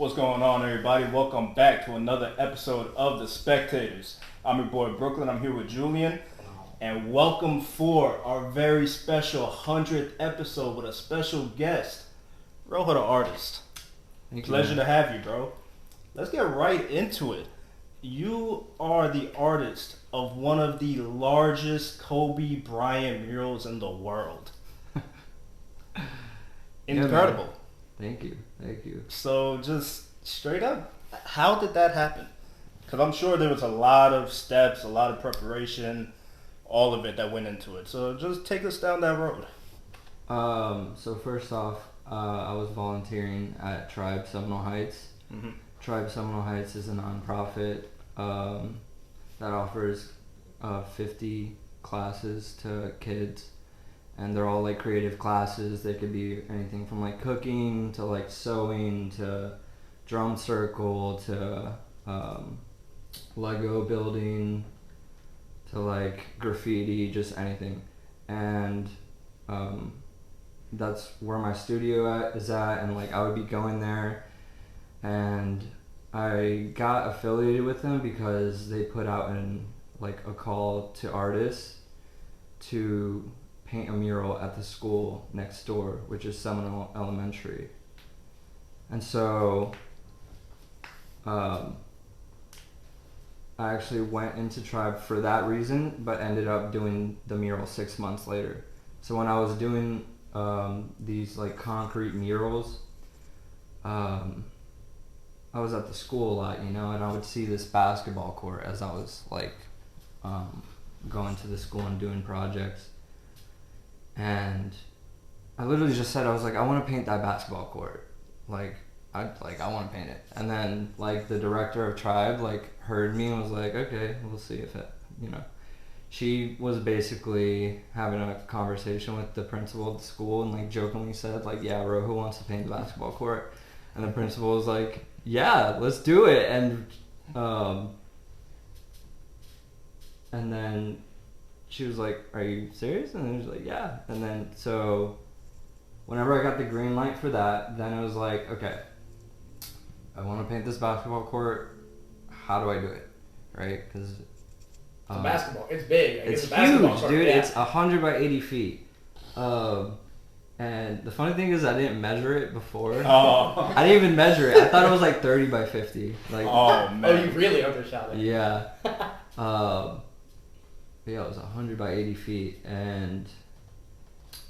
What's going on, everybody? Welcome back to another episode of the Spectators. I'm your boy Brooklyn. I'm here with Julian, and welcome for our very special 100th episode with a special guest, Rojo the artist. Pleasure to have you, bro. Let's get right into it. You are the artist of one of the largest Kobe Bryant murals in the world. Incredible. Yeah, Thank you. So just straight up, how did that happen? Because I'm sure there was a lot of steps, a lot of preparation, all of it that went into it. So just take us down that road. So first off, I was volunteering at Tribe Seminole Heights. Mm-hmm. Tribe Seminole Heights is a nonprofit that offers 50 classes to kids. And they're all like creative classes. They could be anything from like cooking to like sewing to drum circle to Lego building to like graffiti, just anything. And that's where my studio is at. And like I would be going there, and I got affiliated with them because they put out a call to artists to paint a mural at the school next door, which is Seminole Elementary. And so I actually went into Tribe for that reason, but ended up doing the mural 6 months later. So when I was doing these like concrete murals, I was at the school a lot, and I would see this basketball court as I was like going to the school and doing projects. And I literally just said, I was like, I want to paint that basketball court. I want to paint it. And then like the director of Tribe heard me and was like, okay, we'll see if it, She was basically having a conversation with the principal of the school and jokingly said yeah, Rojo wants to paint the basketball court. And the principal was like, yeah, let's do it. And then she was like, are you serious? And I was like, yeah. And then, so, whenever I got the green light for that, then it was like, okay, I want to paint this basketball court. How do I do it? Right? Because it's a basketball. It's big. It's a basketball huge, court. dude. Yeah. It's 100 by 80 feet. And the funny thing is, I didn't measure it before. Oh. I didn't even measure it. I thought it was 30 by 50. Oh, man. Oh, you really undershot it. Yeah. Yeah, it was 100 by 80 feet, and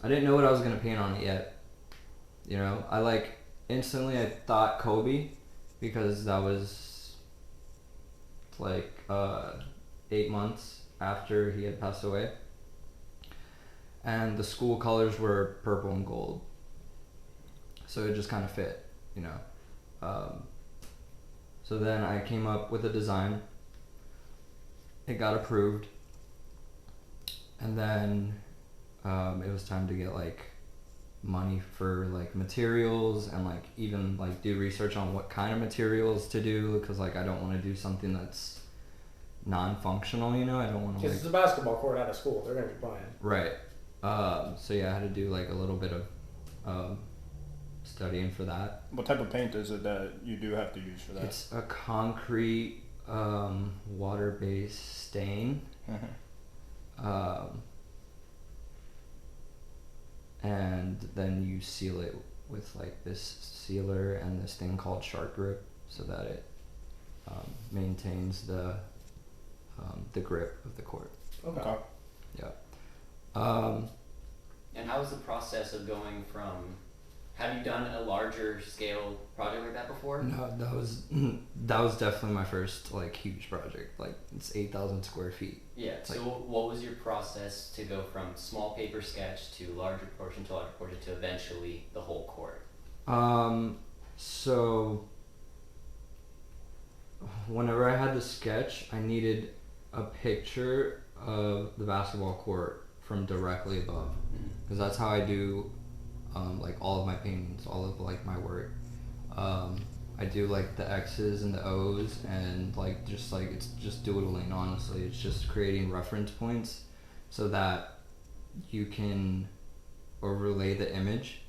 I didn't know what I was going to paint on it yet. I instantly I thought Kobe, because that was 8 months after he had passed away. And the school colors were purple and gold. So it just kind of fit, So then I came up with a design. It got approved. And then it was time to get money for materials and even do research on what kind of materials to do, because I don't want to do something that's non-functional. I don't want to It's a basketball court at a school. They're gonna be buying. Right. So yeah, I had to do a little bit of studying for that. What type of paint is it that you do have to use for that? It's a concrete water-based stain. Mm-hmm. And then you seal it with this sealer and this thing called shark grip, so that it maintains the grip of the court. Okay. Yeah. And how was the process of going from? Have you done a larger scale project like that before? No, that was definitely my first huge project. It's 8,000 square feet. Yeah. So what was your process to go from small paper sketch to larger portion to eventually the whole court? So whenever I had the sketch, I needed a picture of the basketball court from directly above, because that's how I do all of my paintings, all of my work. I do the X's and the O's, and it's just doodling. Honestly, it's just creating reference points so that you can overlay the image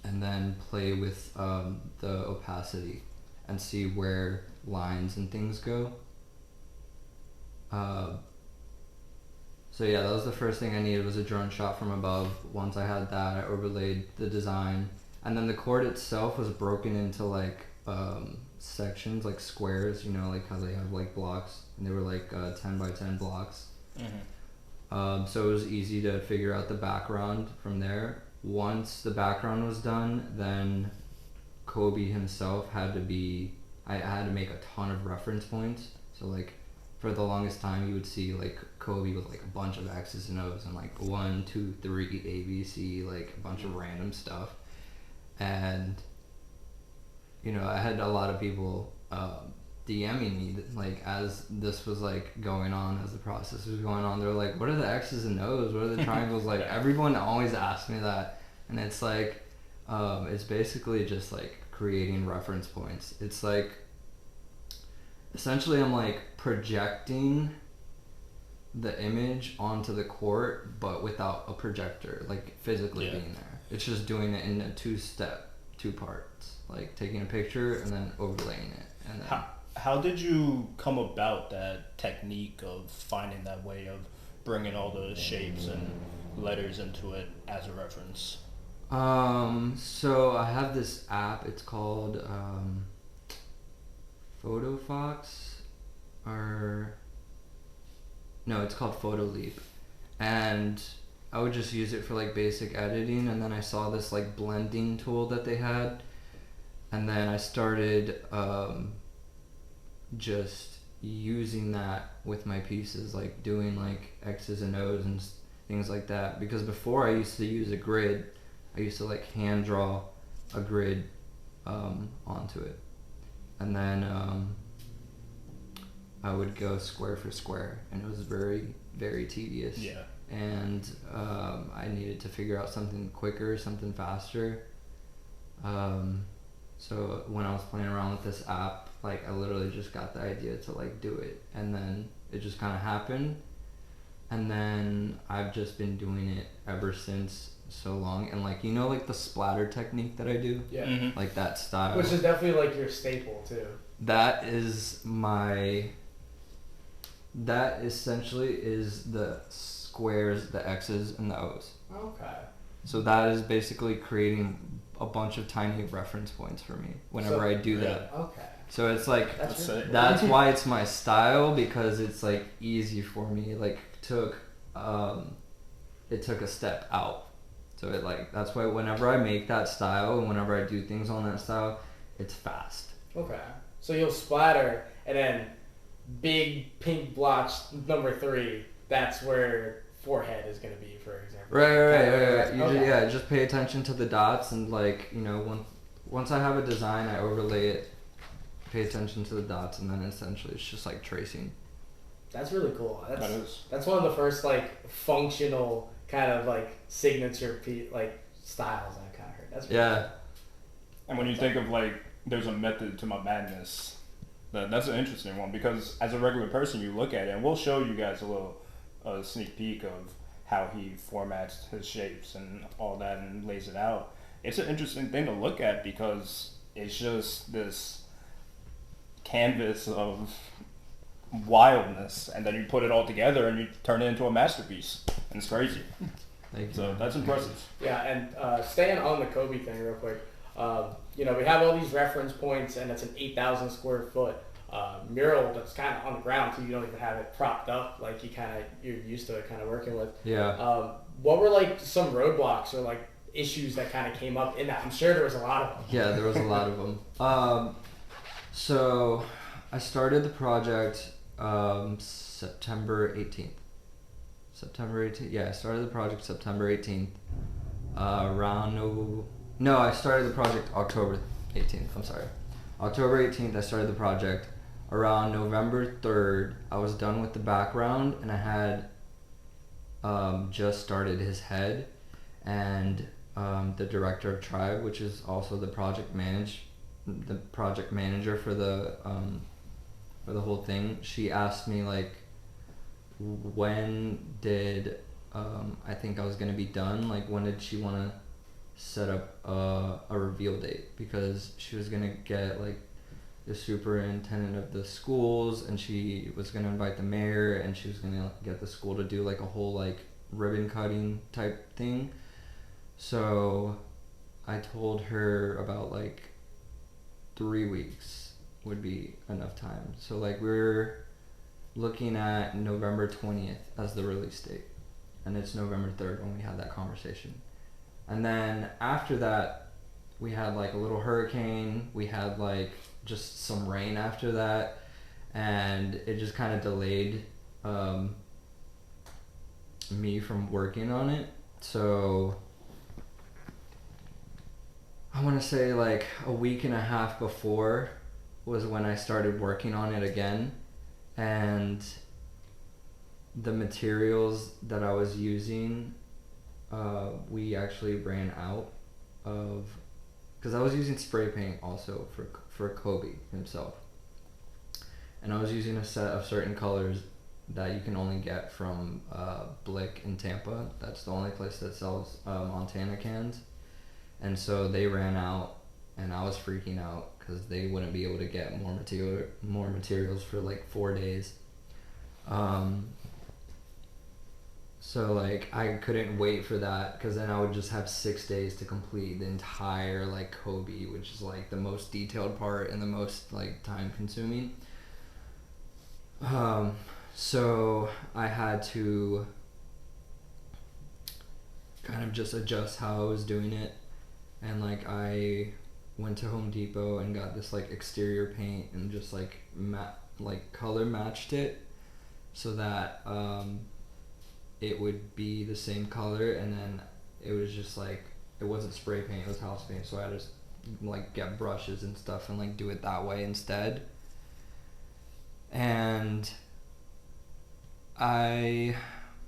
and then play with the opacity and see where lines and things go. So yeah, that was the first thing I needed, was a drone shot from above. Once I had that, I overlaid the design, and then the court itself was broken into like sections, like squares, you know, like how they have like blocks, and they were like 10 by 10 blocks. So it was easy to figure out the background from there. Once the background was done, then Kobe himself had to be, I had to make a ton of reference points. So like for the longest time you would see like Kobe with like a bunch of X's and O's and like 1, 2, 3, A, B, C, like a bunch of random stuff. And you know, I had a lot of people DMing me like as this was like going on, as the process was going on. They're like, what are the X's and O's, what are the triangles? Like everyone always asks me that, and it's like it's basically just like creating reference points. It's like essentially I'm like projecting the image onto the court but without a projector like physically being there. It's just doing it in a two parts, like taking a picture and then overlaying it. And then how did you come about that technique of finding that way of bringing all the shapes and letters into it as a reference? So I have this app, it's called PhotoFox, or no, it's called PhotoLeap, and I would just use it for like basic editing, and then I saw this like blending tool that they had, and then I started just using that with my pieces, like doing like X's and O's and things like that, because before I used to use a grid. I used to like hand draw a grid onto it, and then I would go square for square, and it was very, very tedious. Yeah. And I needed to figure out something quicker, something faster. So when I was playing around with this app, like I literally just got the idea to like do it, and then it just kind of happened, and then I've just been doing it ever since. So long. And like, you know, like the splatter technique that I do, like that style, which is definitely like your staple too. That essentially is the squares, the X's and the O's. Okay. So that is basically creating a bunch of tiny reference points for me whenever I do that. Okay. So it's like That's why it's my style, because it's like easy for me. Like it took a step out. So it like, that's why whenever I make that style and whenever I do things on that style, it's fast. Okay. So you'll splatter, and then big pink blotch number 3, that's where forehead is going to be, for example. Right. You Okay. just pay attention to the dots, and like, you know, once I have a design, I overlay it, pay attention to the dots, and then essentially it's just like tracing. That's really cool. That is. That's one of the first like functional kind of like signature like styles I've kind of heard. That's really cool. And when you think of like, there's a method to my madness, that's an interesting one, because as a regular person you look at it, and we'll show you guys a little sneak peek of how he formats his shapes and all that and lays it out. It's an interesting thing to look at, because it's just this canvas of wildness, and then you put it all together and you turn it into a masterpiece, and it's crazy. Thank you. So that's impressive. Yeah, and staying on the Kobe thing real quick, you know, we have all these reference points, and it's an 8,000 square foot mural that's kind of on the ground, so you don't even have it propped up like you're used to kind of working with. Yeah. What were like some roadblocks or like issues that kind of came up in that? I'm sure there was a lot of them. Yeah, there was a lot of them. So I started the project September 18th. Yeah, I started the project September 18th. I started the project October 18th. I'm sorry. October 18th, I started the project. Around November 3rd, I was done with the background, and I had just started his head, and the director of Tribe, which is also the project manager for the whole thing. She asked me like, when did I think I was gonna be done? Like, when did she want to set up a reveal date because she was gonna get like the superintendent of the schools, and she was gonna invite the mayor, and she was gonna get the school to do like a whole like ribbon cutting type thing. So I told her about like 3 weeks would be enough time. So like we're looking at November 20th as the release date, and it's November 3rd when we had that conversation. And then after that, we had like a little hurricane, we had like just some rain after that, and it just kind of delayed me from working on it. So I want to say like a week and a half before was when I started working on it again, and the materials that I was using, we actually ran out of, because I was using spray paint also for Kobe himself, and I was using a set of certain colors that you can only get from Blick in Tampa. That's the only place that sells Montana cans, and so they ran out, and I was freaking out because they wouldn't be able to get more materials for like 4 days. So like I couldn't wait for that, because then I would just have 6 days to complete the entire like Kobe, which is like the most detailed part and the most like time consuming. So I had to kind of just adjust how I was doing it, and like I went to Home Depot and got this like exterior paint and just like color matched it so that it would be the same color, and then it was just like, it wasn't spray paint, it was house paint, so I just like get brushes and stuff and like do it that way instead. And I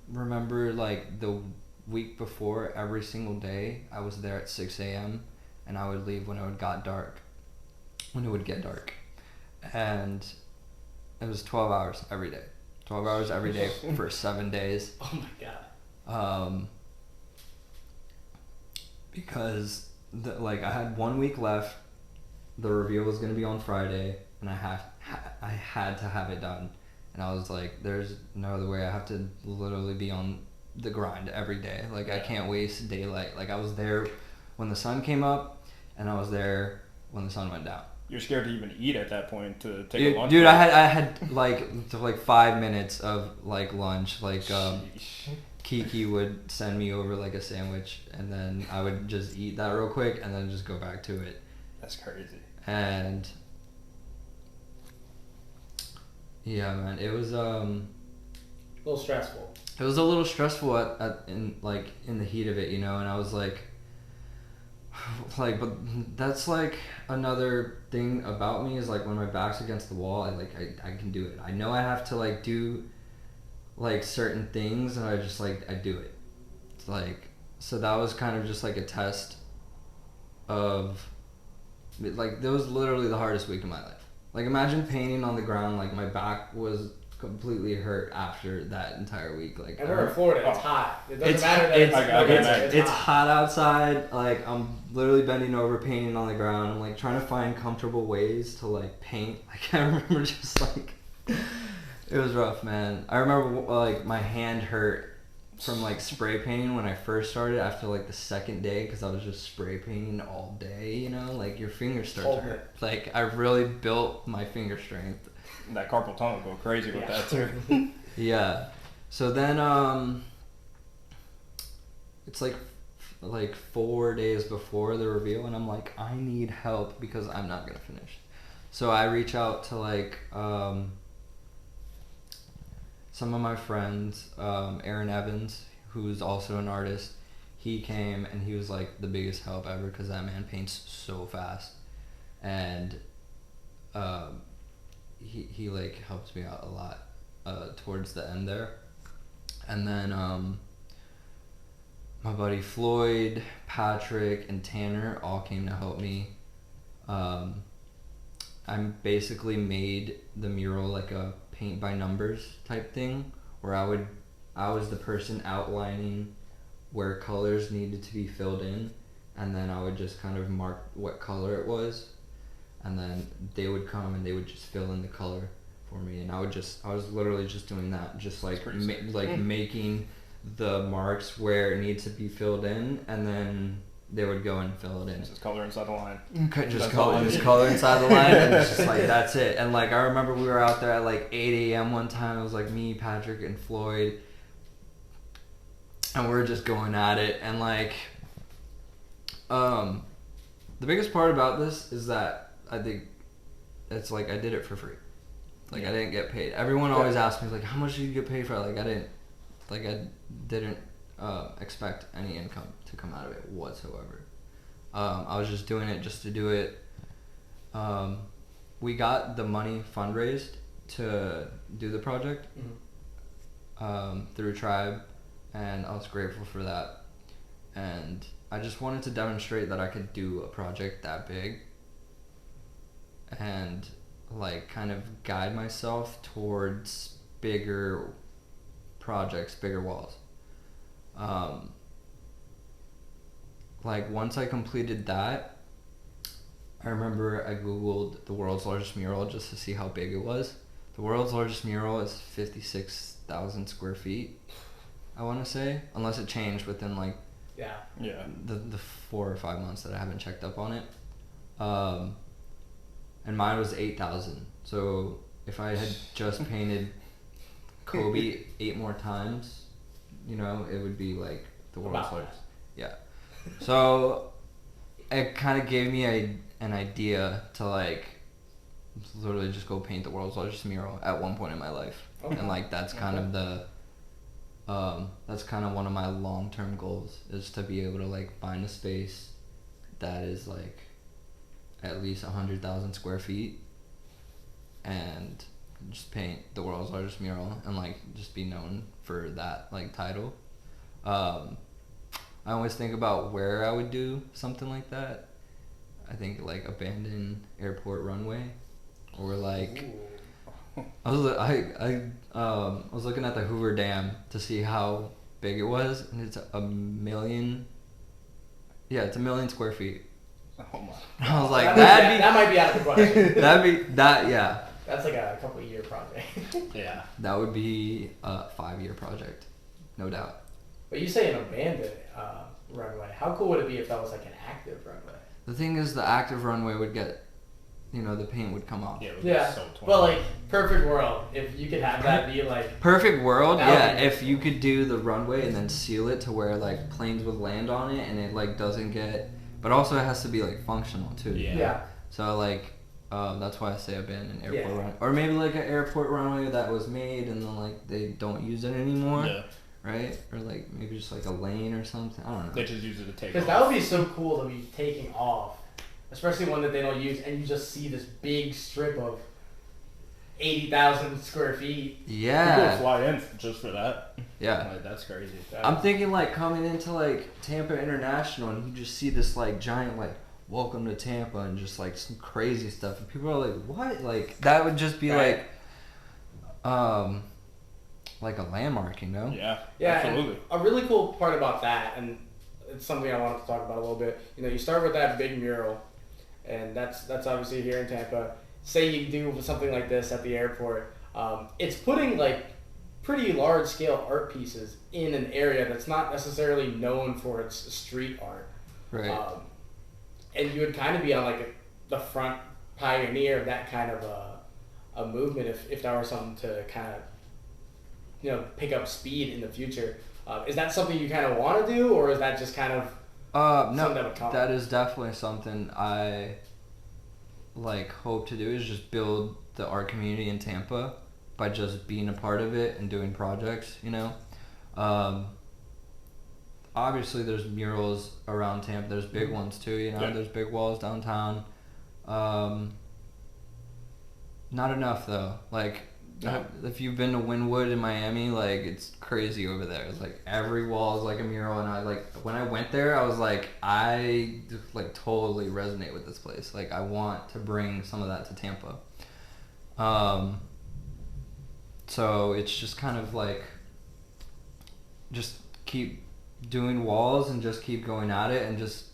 remember like the week before, every single day I was there at 6 a.m. and I would leave when it would get dark, and it was 12 hours every day. 12 hours every day for 7 days. Oh my god. Because like I had 1 week left. The reveal was gonna be on Friday, and I had to have it done. And I was like, there's no other way. I have to literally be on the grind every day. Like I can't waste daylight. Like I was there when the sun came up, and I was there when the sun went down. You're scared to even eat at that point to take a lunch Dude, break. I had like 5 minutes of like lunch. Like Kiki would send me over like a sandwich, and then I would just eat that real quick and then just go back to it. That's crazy. And yeah, man, it was A little stressful. It was a little stressful in the heat of it, you know, and I was like, but that's like another thing about me is like when my back's against the wall, I can do it. I know I have to like do like certain things, and I do it. It's like, so that was kind of just like a test of like, that was literally the hardest week of my life. Like imagine painting on the ground, like my back was completely hurt after that entire week. Like, and we're in Florida, it's hot. It doesn't matter that it's hot outside. Like I'm literally bending over, painting on the ground. I'm like trying to find comfortable ways to like paint. Like I remember just like, it was rough, man. I remember like my hand hurt from like spray painting when I first started after like the second day, because I was just spray painting all day, you know, like your fingers start to hurt. Like I really built my finger strength. That carpal tunnel go crazy with that too. Yeah. So then it's like 4 days before the reveal, and I'm like, I need help because I'm not gonna finish. So I reach out to like some of my friends, Aaron Evans, who's also an artist. He came and he was like the biggest help ever, because that man paints so fast, and he like helped me out a lot towards the end there. And then my buddy Floyd, Patrick, and Tanner all came to help me. I basically made the mural like a paint by numbers type thing, where I was the person outlining where colors needed to be filled in, and then I would just kind of mark what color it was, and then they would come and they would just fill in the color for me, and I was literally just doing that, just like making the marks where it needs to be filled in, and then they would go and fill it in. Just color inside the line. Just color inside the line, and it's just like, that's it. And like, I remember we were out there at like 8 a.m. one time. It was like me, Patrick, and Floyd, and we were just going at it. And like, the biggest part about this is that I think it's like I did it for free. Like, I didn't get paid. Everyone always asks me like, how much did you get paid for it? Like, I didn't expect any income to come out of it whatsoever. I was just doing it just to do it. We got the money fundraised to do the project through Tribe, and I was grateful for that. And I just wanted to demonstrate that I could do a project that big and like kind of guide myself towards bigger projects, bigger walls. Like, once I completed that, I remember I googled the world's largest mural just to see how big it was. The world's largest mural is 56,000 square feet, I want to say, unless it changed within like the 4 or 5 months that I haven't checked up on it. And mine was 8,000. So if I had just painted Kobe 8 more times, you know, it would be like the world's largest. Yeah. So it kind of gave me an idea to like literally just go paint the world's largest mural at one point in my life. Okay. And like, that's kind of that's kind of one of my long-term goals, is to be able to like find a space that is like at least 100,000 square feet and just paint the world's largest mural and like just be known for that like title. I always think about where I would do something like that. I think like abandoned airport runway, or like I was looking at the Hoover Dam to see how big it was, and it's 1 million. Yeah, it's 1 million square feet. Oh my! I was like, that might be out of the question. Yeah. That's like a couple of year project. Yeah. That would be a 5-year project, no doubt. But you say an abandoned runway. How cool would it be if that was like an active runway? The thing is, the active runway would get, you know, the paint would come off. Yeah, it would get so torn. But like, perfect world, if you could have that be like... Perfect world, yeah. If you could do the runway and then seal it to where like planes would land on it and it like doesn't get... But also it has to be like functional too. Yeah. So like, that's why I say abandoned airport runway. Or maybe like an airport runway that was made and then like they don't use it anymore. Yeah. Right? Or like maybe just like a lane or something. I don't know. They just use it to take off. Because that would be so cool to be taking off. Especially one that they don't use, and you just see this big strip of 80,000 square feet. Yeah. People fly in just for that. Yeah. Like, that's crazy. I'm thinking like coming into like Tampa International and you just see this like giant like welcome to Tampa and just like some crazy stuff. And people are like, what? Like, that would just be like a landmark, you know? Yeah. Yeah, absolutely. A really cool part about that, and it's something I wanted to talk about a little bit. You know, you start with that big mural, and that's obviously here in Tampa. Say you do something like this at the airport, it's putting like pretty large scale art pieces in an area that's not necessarily known for its street art. Right. And you would kind of be on like the front pioneer of that kind of a movement if that were something to kind of, you know, pick up speed in the future. Is that something you kind of want to do, or is that just kind of something that would come? That is definitely something I like hope to do, is just build the art community in Tampa by just being a part of it and doing projects, you know. Obviously there's murals around Tampa, there's big ones too, you know. Yeah. There's big walls downtown. Not enough though. Like, if you've been to Wynwood in Miami, like, it's crazy over there. It's like every wall is like a mural, and I like, when I went there, I was like, I like totally resonate with this place. Like, I want to bring some of that to Tampa. So it's just kind of like, just keep doing walls and just keep going at it, and just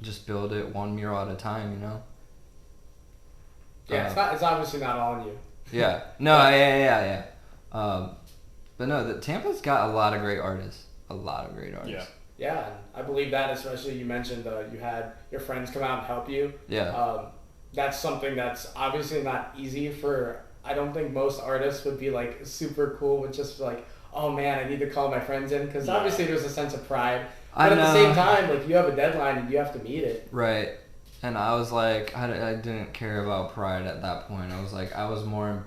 just build it one mural at a time, you know. Yeah, it's obviously not all on you. Yeah. No. Yeah. But no, Tampa's got a lot of great artists. A lot of great artists. Yeah. Yeah, and I believe that, especially you mentioned you had your friends come out and help you. Yeah. That's something that's obviously not easy for, I don't think most artists would be like super cool with just like, oh man, I need to call my friends in, because obviously there's a sense of pride. But at the same time, like, you have a deadline and you have to meet it. Right. And I was like, I didn't care about pride at that point. I was more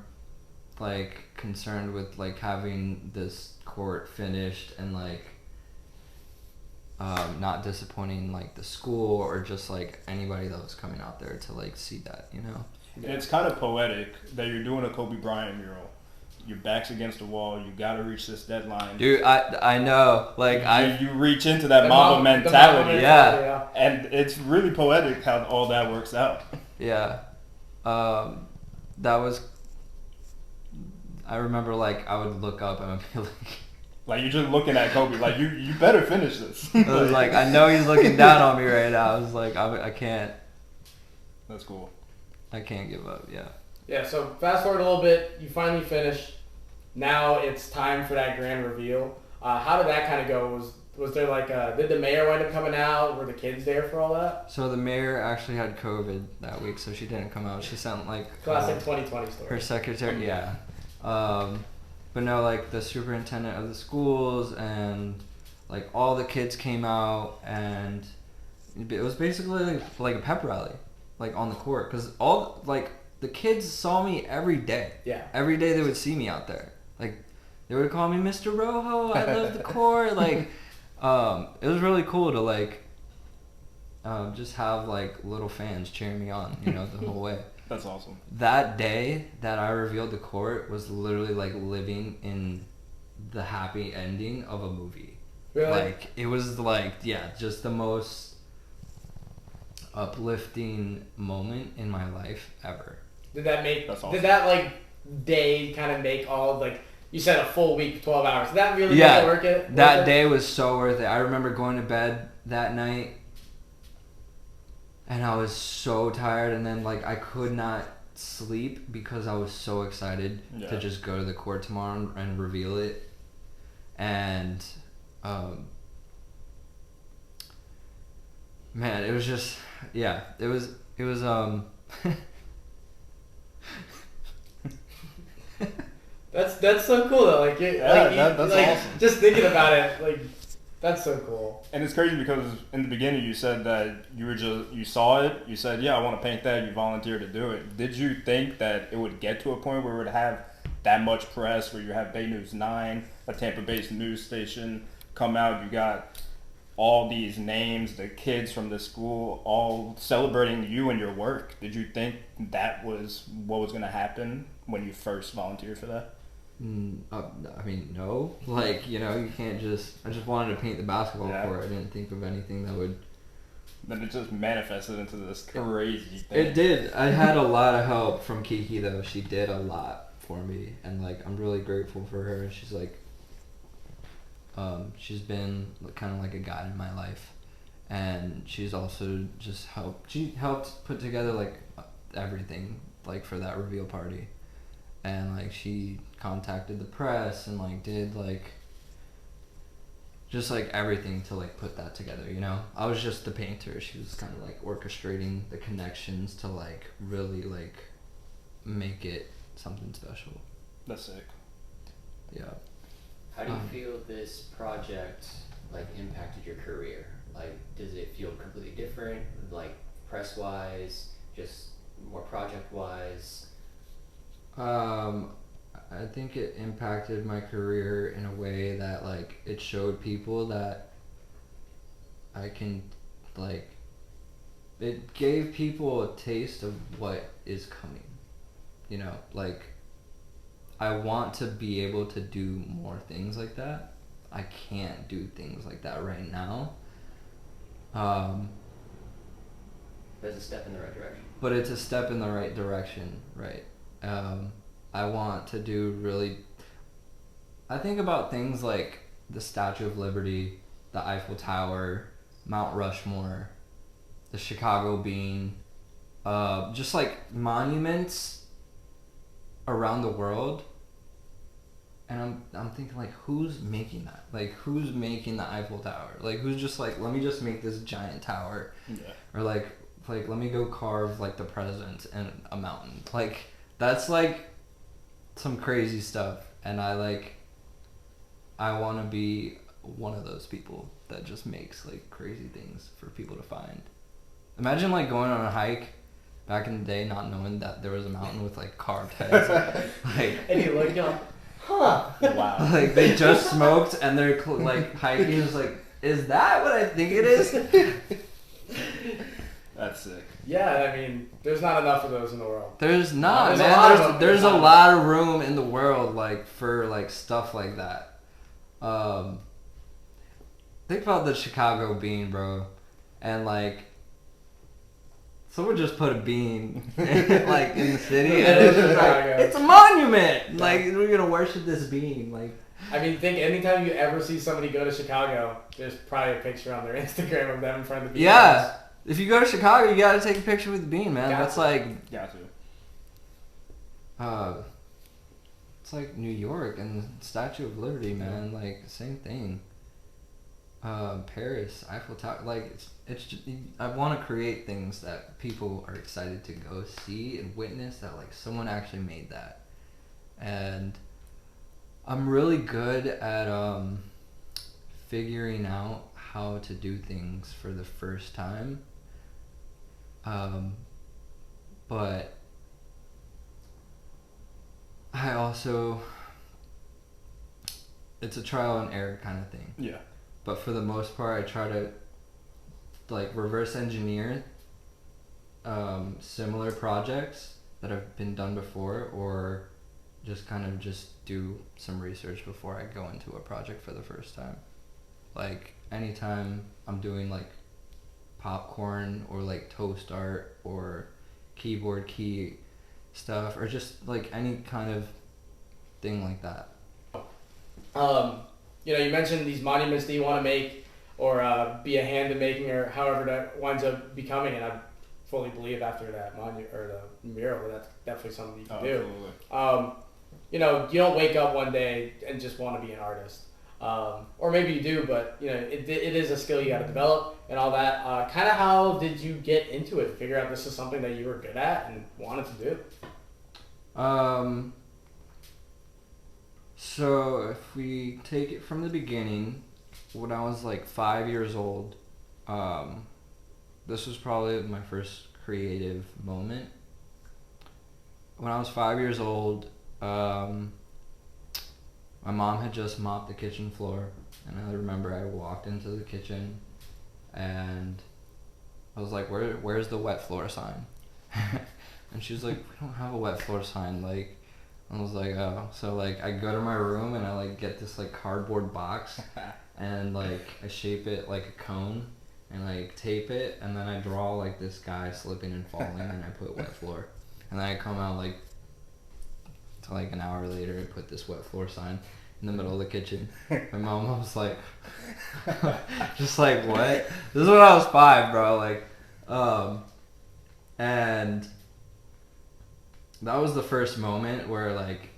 like concerned with like having this court finished and like not disappointing like the school or just like anybody that was coming out there to like see that, you know. And it's kind of poetic that you're doing a Kobe Bryant mural. Your back's against the wall. You got to reach this deadline. Dude, I know. Like you reach into that Mamba mentality. Yeah. And it's really poetic how all that works out. Yeah. That was. I remember like I would look up and I'd be like you're just looking at Kobe. Like you better finish this. I was like, I know he's looking down on me right now. I was like, I can't. That's cool. I can't give up. Yeah. Yeah, so fast forward a little bit, you finally finish. Now it's time for that grand reveal. How did that kind of go? Was there like did the mayor wind up coming out? Were the kids there for all that? So the mayor actually had COVID that week, so she didn't come out. She sent like classic 2020 story. Her secretary, yeah. But no, like the superintendent of the schools and like all the kids came out, and it was basically like a pep rally, like on the court, because all like the kids saw me every day. Yeah. Every day they would see me out there. Like they would call me Mr. Rojo. I love the court. Like, it was really cool to like just have like little fans cheering me on, you know, the whole way. That's awesome. That day that I revealed the court was literally like living in the happy ending of a movie. Really? Like it was like, yeah, just the most uplifting moment in my life ever. Did that make? That's awesome. Did that like day kind of make all like you said a full week, 12 hours? Did that really make it work it? That day was so worth it. I remember going to bed that night. And I was so tired, and then like I could not sleep because I was so excited to just go to the court tomorrow and reveal it. And man, it was just it was That's so cool though. Like, that's awesome. Just thinking about it, like. That's so cool. And it's crazy because in the beginning you said that you saw it, you said, yeah, I want to paint that, you volunteered to do it. Did you think that it would get to a point where it would have that much press, where you have Bay News 9, a Tampa-based news station, come out, you got all these names, the kids from the school, all celebrating you and your work? Did you think that was what was going to happen when you first volunteered for that? I mean, no. Like, you know, you can't just... I just wanted to paint the basketball court. I didn't think of anything that would... Then it just manifested into this crazy thing. It did. I had a lot of help from Kiki, though. She did a lot for me. And, like, I'm really grateful for her. She's, like... she's been kind of like a guide in my life. And she's also just helped... She helped put together, like, everything, like, for that reveal party. And like she contacted the press and like did like just like everything to like put that together, you know? I was just the painter. She was kind of like orchestrating the connections to like really like make it something special. That's sick. Yeah. How do you feel this project like impacted your career? Like, does it feel completely different, like press wise, just more project wise? I think it impacted my career in a way that like it showed people that I can like, it gave people a taste of what is coming, you know, like I want to be able to do more things like that. I can't do things like that right now. That's a step in the right direction. But it's a step in the right direction, right? I want to do really... I think about things like the Statue of Liberty, the Eiffel Tower, Mount Rushmore, the Chicago Bean, just like monuments around the world. And I'm thinking, like, who's making that? Like, who's making the Eiffel Tower? Like, who's just like, let me just make this giant tower. Yeah. Or like let me go carve like the president in a mountain. Like, that's like some crazy stuff. And I want to be one of those people that just makes like crazy things for people to find. Imagine like going on a hike back in the day, not knowing that there was a mountain with like carved heads. Like, And you look up, huh? Wow. like they just smoked and they're like hiking. Is like, is that what I think it is? That's sick. Yeah, I mean, there's not enough of those in the world. There's not, There's a lot of man. them. There's a lot of room in the world, like, for like stuff like that. Think about the Chicago Bean, bro, and like, someone just put a bean like in the city, and it's just like, it's a monument. Like, we're gonna worship this bean, like. I mean, think anytime you ever see somebody go to Chicago, there's probably a picture on their Instagram of them in front of the bean. Yeah. If you go to Chicago, you gotta take a picture with the bean, man. Got That's to. like, Got to. it's like New York and the Statue of Liberty, man. Like, same thing. Paris, Eiffel Tower. Like, it's just, I want to create things that people are excited to go see and witness. That like someone actually made that, and I'm really good at figuring out how to do things for the first time. But I also, it's a trial and error kind of thing. Yeah. But for the most part, I try to like reverse engineer similar projects that have been done before, or just kind of just do some research before I go into a project for the first time. Like, anytime I'm doing like popcorn or like toast art or keyboard key stuff, or just like any kind of thing like that. You know, you mentioned these monuments that you want to make, or be a hand in making, or however that winds up becoming, and I fully believe after that or the mural, that's definitely something you can do. Absolutely. You know, you don't wake up one day and just want to be an artist. Or maybe you do, but you know, it is a skill you got to develop and all that. Kind of how did you get into it? Figure out this is something that you were good at and wanted to do? So if we take it from the beginning, when I was like 5 years old, this was probably my first creative moment. When I was 5 years old, my mom had just mopped the kitchen floor, and I remember I walked into the kitchen, and I was like, where's the wet floor sign? And she was like, we don't have a wet floor sign. Like, I was like, oh. So like, I go to my room and I like get this like cardboard box, and like I shape it like a cone, and like tape it, and then I draw like this guy slipping and falling, and I put wet floor, and then I come out like to like an hour later and put this wet floor sign in the middle of the kitchen. My mom was like, just like, what? This is when I was 5, bro. Like, and that was the first moment where like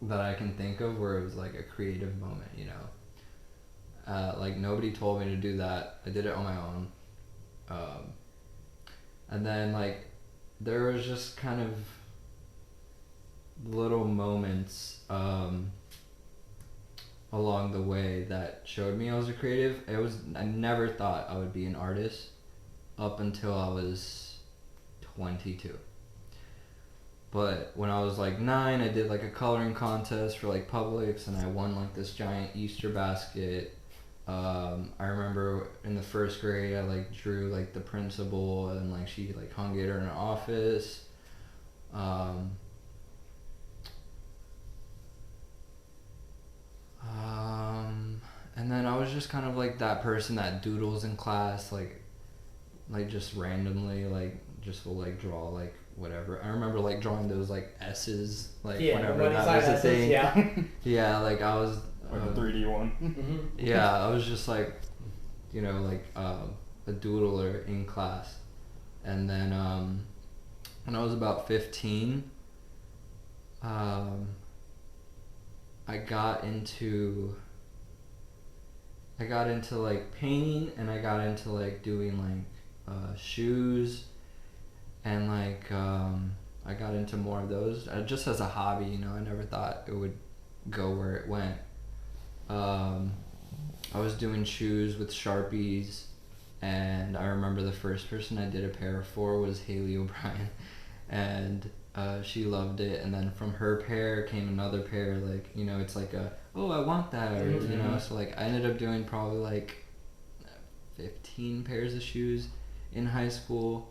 that I can think of where it was like a creative moment, you know. Like, nobody told me to do that. I did it on my own. And then like there was just kind of little moments along the way that showed me I was a creative. I never thought I would be an artist up until I was 22. But when I was like 9, I did like a coloring contest for like Publix, and I won like this giant Easter basket. I remember in the first grade I like drew like the principal, and like she like hung it in her office. And then I was just kind of like that person that doodles in class, like just randomly, like just will like draw like whatever. I remember like drawing those like S's, like whenever that was a thing. Yeah. Yeah, like I was Like a 3D one. Mm-hmm. yeah, I was just like you know, like a doodler in class. And then when I was about 15, I got into like painting, and I got into like doing like shoes, and like I got into more of those just as a hobby, you know. I never thought it would go where it went. I was doing shoes with Sharpies, and I remember the first person I did a pair for was Haley O'Brien, and she loved it. And then from her pair came another pair, like, you know, it's like oh, I want that, or, you know. So like I ended up doing probably like 15 pairs of shoes in high school,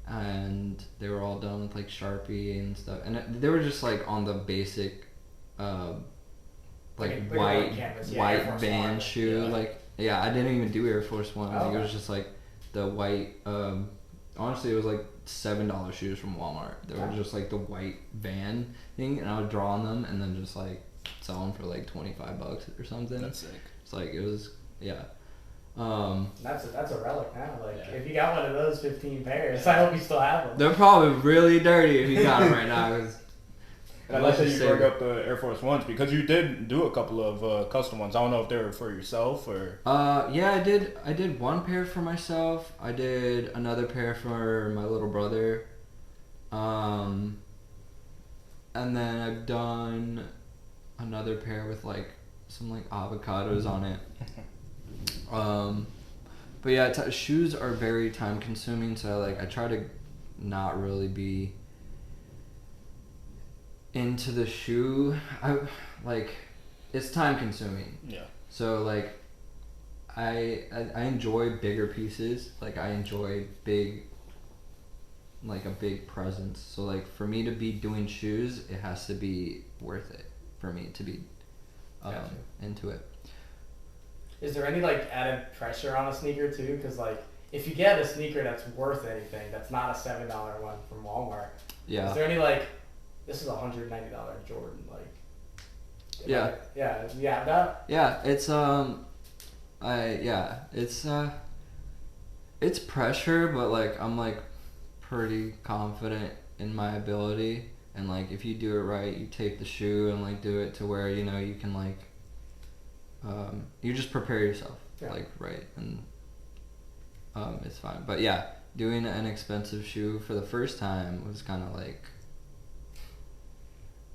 and they were all done with like Sharpie and stuff, and they were just like on the basic like white Vans shoe. Yeah. Like, yeah, I didn't even do Air Force One. Oh. Like, it was just like the white honestly, it was like $7 shoes from Walmart. They were just like the white van thing, and I would draw on them and then just like sell them for like $25 or something. That's sick. It's like, it was, yeah. That's a relic now. Like, if you got one of those 15 pairs, I hope you still have them. They're probably really dirty if you got them right now. 'Cause And I like that you bring up the Air Force Ones, because you did do a couple of custom ones. I don't know if they were for yourself or. Yeah, I did one pair for myself. I did another pair for my little brother. And then I've done another pair with like some like avocados on it. But yeah, shoes are very time consuming, so like I try to not really be into the shoe. It's time consuming. Yeah. So like I enjoy bigger pieces. Like, I enjoy a big presence. So like for me to be doing shoes, it has to be worth it for me to be into it. Is there any like added pressure on a sneaker too? Because like if you get a sneaker that's worth anything, that's not a $7 one from Walmart. Yeah. Is there any like, this is a $190 Jordan, like? Yeah. That. Yeah, it's pressure, but like I'm like pretty confident in my ability, and like if you do it right, you tape the shoe and like do it to where, you know, you can like you just prepare yourself like right, and it's fine. But yeah, doing an expensive shoe for the first time was kind of like.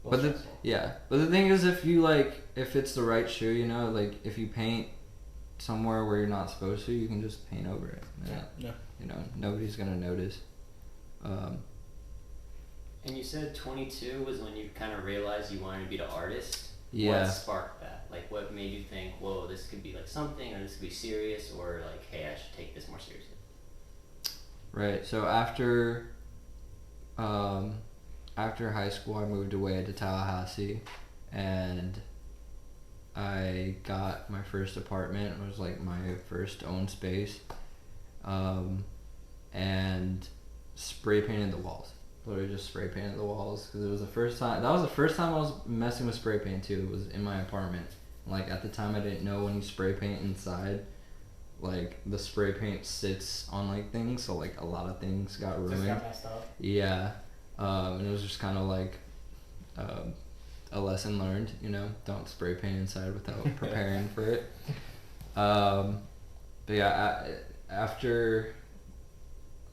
But the thing is, if it's the right shoe, you know, like if you paint somewhere where you're not supposed to, you can just paint over it. Yeah. You know, nobody's gonna notice. And you said 22 was when you kind of realized you wanted to be the artist. Yeah. What sparked that? Like, what made you think, whoa, this could be like something, or this could be serious, or like, hey, I should take this more seriously? Right. So after high school, I moved away to Tallahassee, and I got my first apartment. It was like my first own space, and spray painted the walls. Literally just spray painted the walls, because it was the first time. That was the first time I was messing with spray paint too. It was in my apartment. Like, at the time, I didn't know when you spray paint inside, like the spray paint sits on like things, so like a lot of things got ruined. Just got messed up. Yeah. And it was just kind of like a lesson learned, you know, don't spray paint inside without preparing for it. But yeah, after,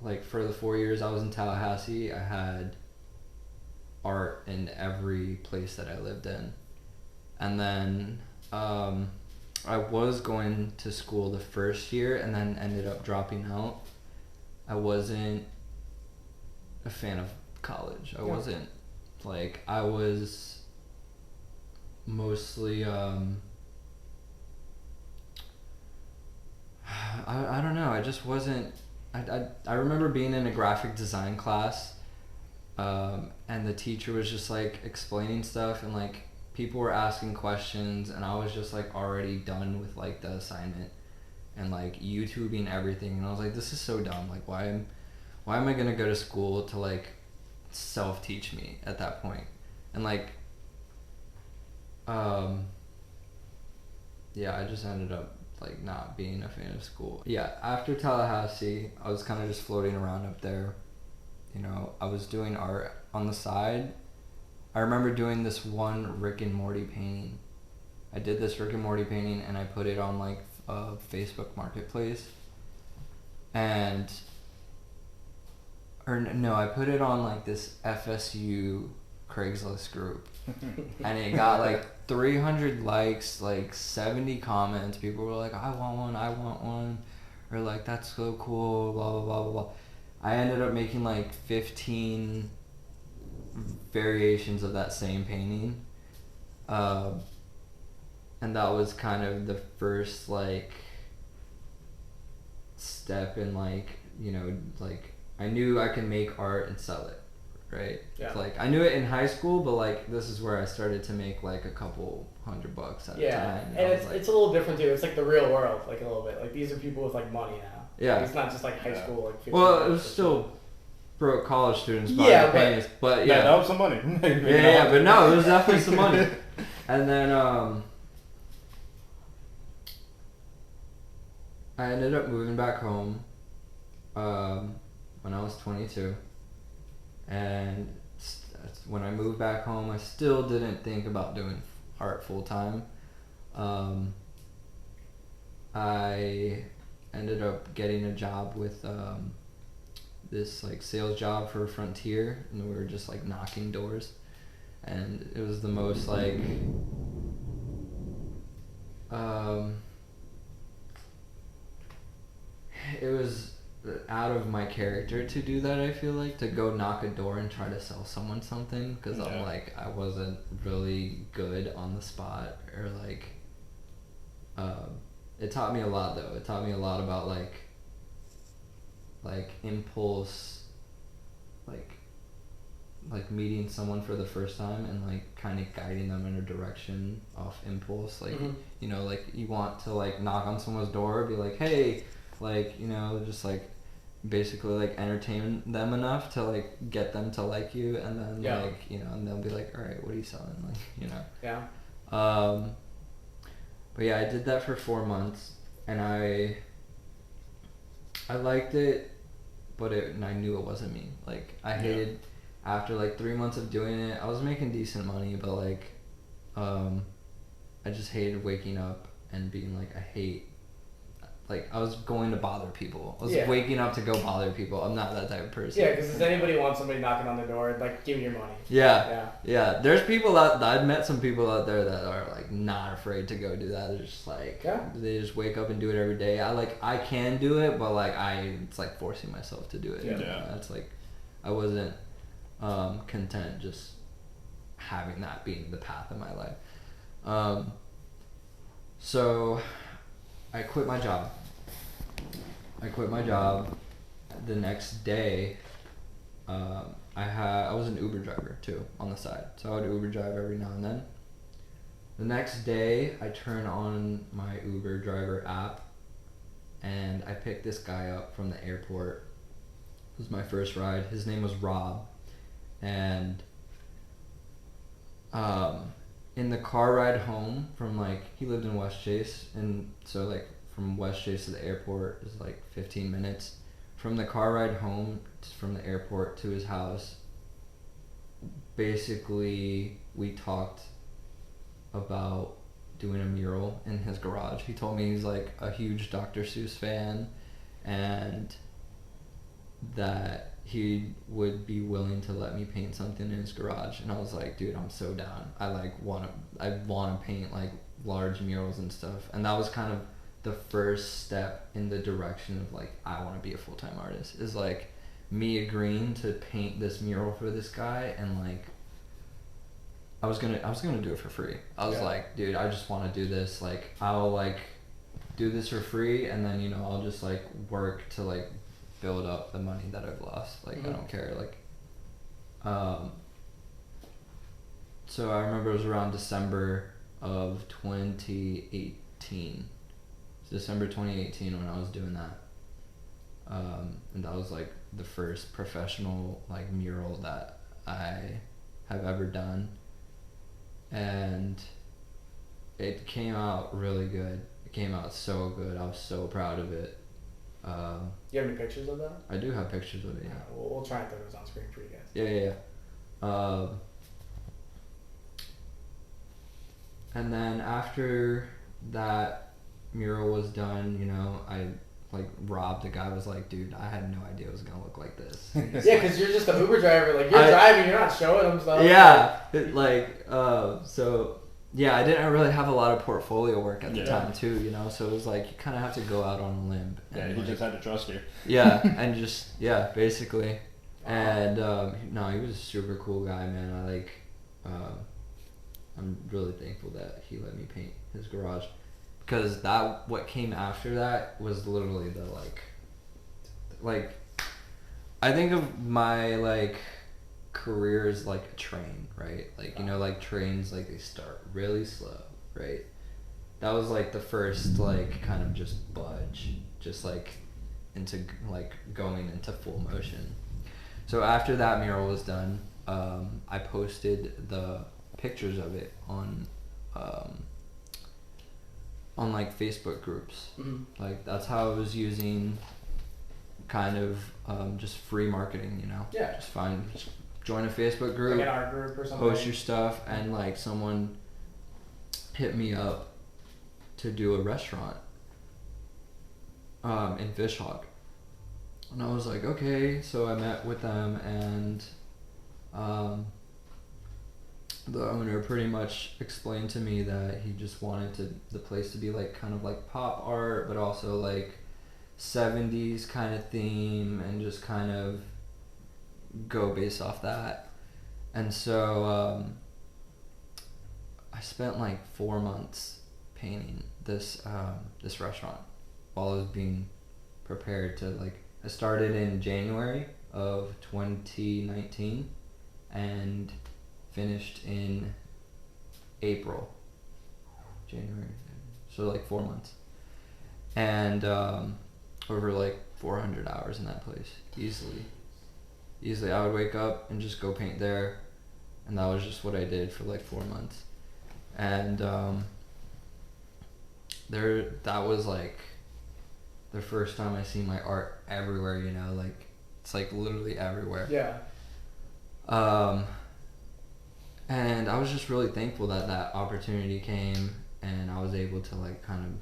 like, for the 4 years I was in Tallahassee, I had art in every place that I lived in. And then I was going to school the first year and then ended up dropping out. I wasn't a fan of college. I wasn't, like, I was mostly I don't know, I just wasn't. I remember being in a graphic design class, and the teacher was just like explaining stuff, and like people were asking questions, and I was just like already done with like the assignment and like YouTubing everything, and I was like, this is so dumb. Like, why am I gonna go to school to like self-teach me at that point? And like yeah, I just ended up like not being a fan of school. Yeah, after Tallahassee, I was kind of just floating around up there. You know, I was doing art on the side. I remember doing this one Rick and Morty painting. I did this Rick and Morty painting and I put it on like Facebook Marketplace. And I put it on like this FSU Craigslist group. And it got like 300 likes, like 70 comments. People were like, I want one. Or like, that's so cool, blah, blah, blah, blah. I ended up making like 15 variations of that same painting. And that was kind of the first like step in like, you know, like I knew I could make art and sell it, right? Yeah. Like I knew it in high school, but like this is where I started to make like a couple $100 at a time. And it's a little different too. It's like the real world, like a little bit. Like these are people with like money now. Yeah. Like, it's not just like high school. Like 15 well, it was still broke college students buying Yeah, paintings, but Yeah, that was some money. yeah, but no, it was definitely some money. And then I ended up moving back home when I was 22, and when I moved back home, I still didn't think about doing art full time. I ended up getting a job with this like sales job for Frontier, and we were just like knocking doors, and it was the most like it was out of my character to do that. I feel like to go knock a door and try to sell someone something, because I'm like, I wasn't really good on the spot, or like it taught me a lot though. It taught me a lot about like impulse, like meeting someone for the first time and like kind of guiding them in a direction off impulse. Like, you know, like you want to like knock on someone's door, be like, hey, like, you know, just like basically like entertain them enough to like get them to like you, and then like, you know, and they'll be like, all right, what are you selling? Like, you know. Yeah. But yeah, I did that for 4 months, and I liked it, but I knew it wasn't me. Like I hated, after like 3 months of doing it, I was making decent money, but like I just hated waking up and being like, I was going to bother people. I was waking up to go bother people. I'm not that type of person. Yeah, because does anybody want somebody knocking on the door, like, give me your money? Yeah. There's people I've met some people out there that are like not afraid to go do that. They're just like, they just wake up and do it every day. I can do it, but like it's like forcing myself to do it. Yeah. That's like, I wasn't content just having that being the path of my life. So I quit my job. The next day, I was an Uber driver too on the side, so I would Uber drive every now and then. The next day, I turn on my Uber driver app, and I picked this guy up from the airport. It was my first ride. His name was Rob, and in the car ride home from he lived in West Chase, and so like from West Chase to the airport is like 15 minutes. From the car ride home from the airport to his house, basically we talked about doing a mural in his garage. He told me he's like a huge Dr. Seuss fan, and that he would be willing to let me paint something in his garage. And I was like, dude, I'm so down. I want to paint like large murals and stuff. And that was kind of the first step in the direction of like, I want to be a full-time artist, is like me agreeing to paint this mural for this guy. And like I was gonna do it for free. I was like, dude, I just want to do this. Like, I'll like do this for free, and then, you know, I'll just like work to like build up the money that I've lost. Like, I don't care. Like, so I remember it was around December of 2018. December 2018 when I was doing that. And that was like the first professional like mural that I have ever done. And it came out really good. It came out so good. I was so proud of it. You have any pictures of that? I do have pictures of it. Yeah. We'll try and throw those on screen for you guys. Yeah. And then after that mural was done, you know, I like Rob, the guy, was like, dude, I had no idea it was gonna look like this. Yeah, because you're just an Uber driver. Like, you're driving, you're not showing them stuff. Yeah, so yeah, I didn't really have a lot of portfolio work at the time too, you know. So it was like you kind of have to go out on a limb. And he just had to trust you. Yeah, and just basically. And no, he was a super cool guy, man. I'm really thankful that he let me paint his garage, because what came after that was literally the like I think of my career as like a train, right? Like, you know, like trains, like they start really slow, right? That was like the first like kind of just budge, just like into like going into full motion. So after that mural was done, I posted the pictures of it on like Facebook groups. Mm-hmm. Like that's how I was using kind of just free marketing, you know. Yeah. Just join a Facebook group, like an art group or something. post your stuff, and like someone hit me up to do a restaurant in Fishhawk. And I was like, okay. So I met with them, and the owner pretty much explained to me that he just wanted the place to be like kind of like pop art, but also like 70s kind of theme, and just kind of go based off that. And so I spent like 4 months painting this restaurant while I was being prepared to I started in January of 2019 and finished in April. January. So 4 months. And over 400 hours in that place. Easily. I would wake up and just go paint there, and that was just what I did for 4 months. And that was the first time I seen my art everywhere, you know, it's literally everywhere. Yeah. And I was just really thankful that opportunity came, and I was able to kind of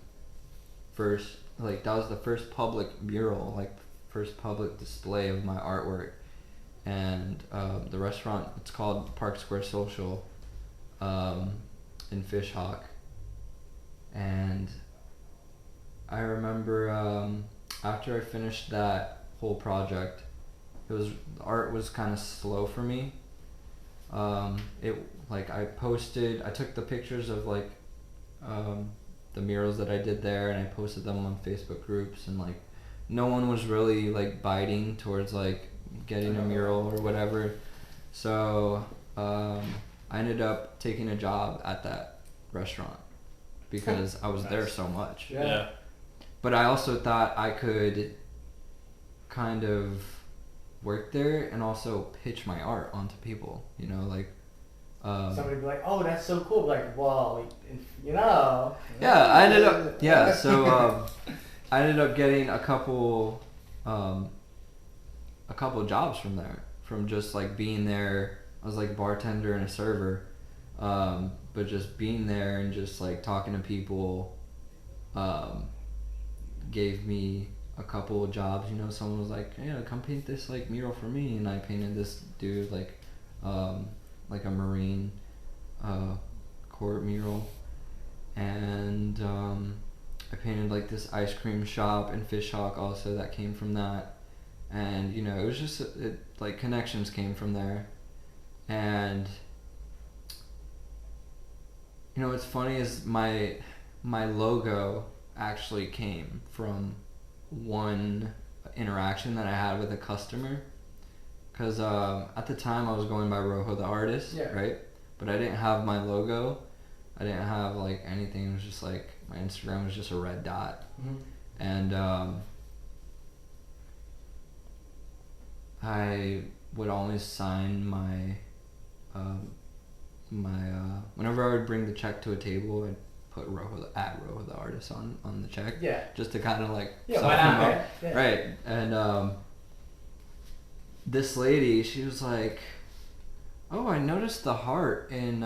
that was the first public mural, first public display of my artwork. And the restaurant, it's called Park Square Social in Fishhawk. And I remember after I finished that whole project, the art was kind of slow for me. I took the pictures of the murals that I did there, and I posted them on Facebook groups, and no one was really biting towards getting a mural or whatever. So I ended up taking a job at that restaurant because I was there so much. Yeah. But I also thought I could kind of work there and also pitch my art onto people, you know, somebody would be like, oh, that's so cool. Well, you know. Yeah, I ended up, I ended up getting a couple jobs from there, from just being there. I was bartender and a server, but just being there and just talking to people gave me a couple of jobs. You know, someone was like, "Yeah, come paint this mural for me," and I painted this dude a Marine court mural, and I painted this ice cream shop in Fishhawk also that came from that. And you know, it was just connections came from there. And you know, what's funny is my logo actually came from one interaction that I had with a customer, because at the time I was going by Rojo the artist, right? But I didn't have my logo. I didn't have anything. It was just my Instagram was just a red dot. Mm-hmm. And I would always sign my whenever I would bring the check to a table, I'd put Rojo the artist on the check. Yeah. Just to kind of like Yeah, soften why not, him up. man? Yeah. Right. And this lady, she was like, "Oh, I noticed the heart in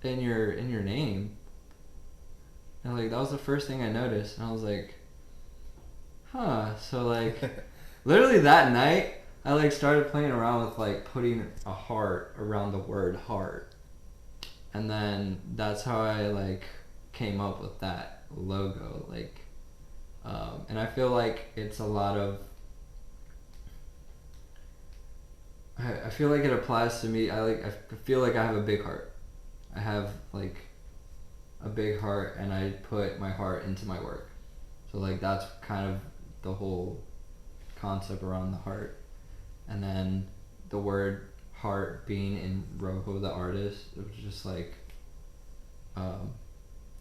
your name." And like that was the first thing I noticed, and I was like, "Huh." So like, literally that night, I like started playing around with like putting a heart around the word heart, and then that's how I like came up with that logo. Like, and I feel like it's a lot of. I feel like it applies to me. I feel like I have a big heart. I have like a big heart, and I put my heart into my work. So like that's kind of the whole concept around the heart. And then the word heart being in Rojo the artist, it was just like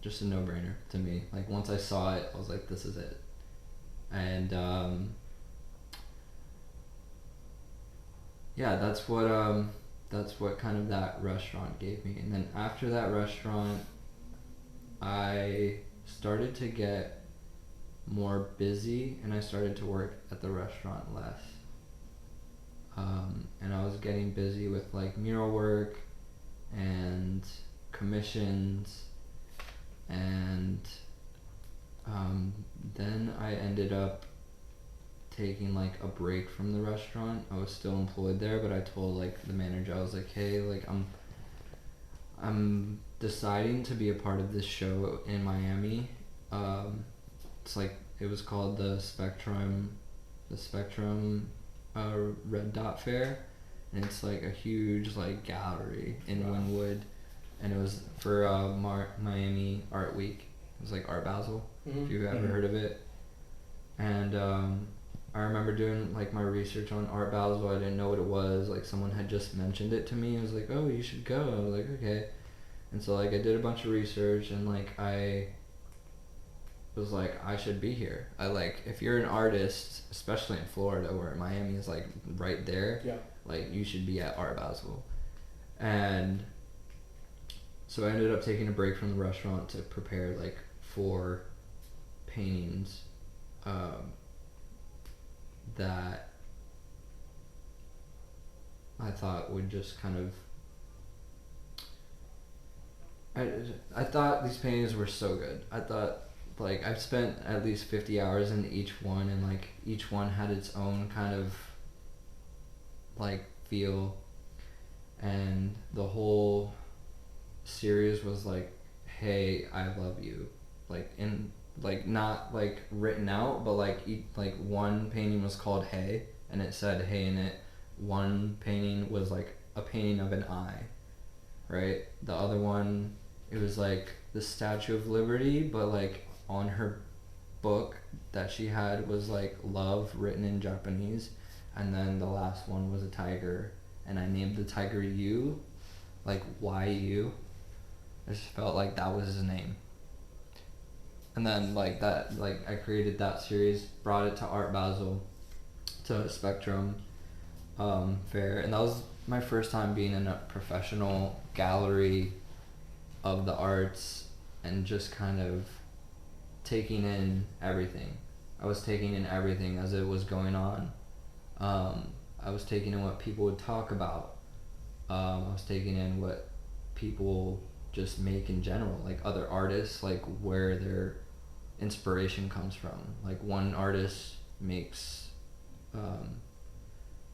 just a no-brainer to me. Like once I saw it, I was like, this is it. And yeah, that's what kind of that restaurant gave me. And then after that restaurant, I started to get more busy, and I started to work at the restaurant less. And I was getting busy with like mural work and commissions, and then I ended up taking like a break from the restaurant. I was still employed there, but I told like the manager, I was like, hey, like I'm deciding to be a part of this show in Miami. It's like, it was called the Spectrum Red Dot Fair, and it's like a huge like gallery in Wynwood, and it was for Miami Art Week. It was like Art Basel, if you've ever heard of it. And I remember doing like my research on Art Basel. I didn't know what it was. Like someone had just mentioned it to me. I was like, oh, you should go. I was like, okay. And so like I did a bunch of research, and like I was like, I should be here. I like, if you're an artist, especially in Florida where Miami is like right there, like you should be at Art Basel. And so I ended up taking a break from the restaurant to prepare like 4 paintings that I thought would just kind of, I thought these paintings were so good. I thought like I've spent at least 50 hours in each one, and like each one had its own kind of like feel, and the whole series was like, hey, I love you, like in like not like written out, but like like one painting was called Hey, and it said hey in it. One painting was like a painting of an eye, right? The other one, it was like the Statue of Liberty, but like on her book that she had was like love written in Japanese. And then the last one was a tiger, and I named the tiger Yu, like YU. I just felt like that was his name. And then like that, like I created that series, brought it to Art Basel, to Spectrum Fair, and that was my first time being in a professional gallery of the arts, and just kind of taking in everything. I was taking in everything as it was going on. I was taking in what people would talk about. I was taking in what people just make in general, like other artists, like where their inspiration comes from. Like one artist makes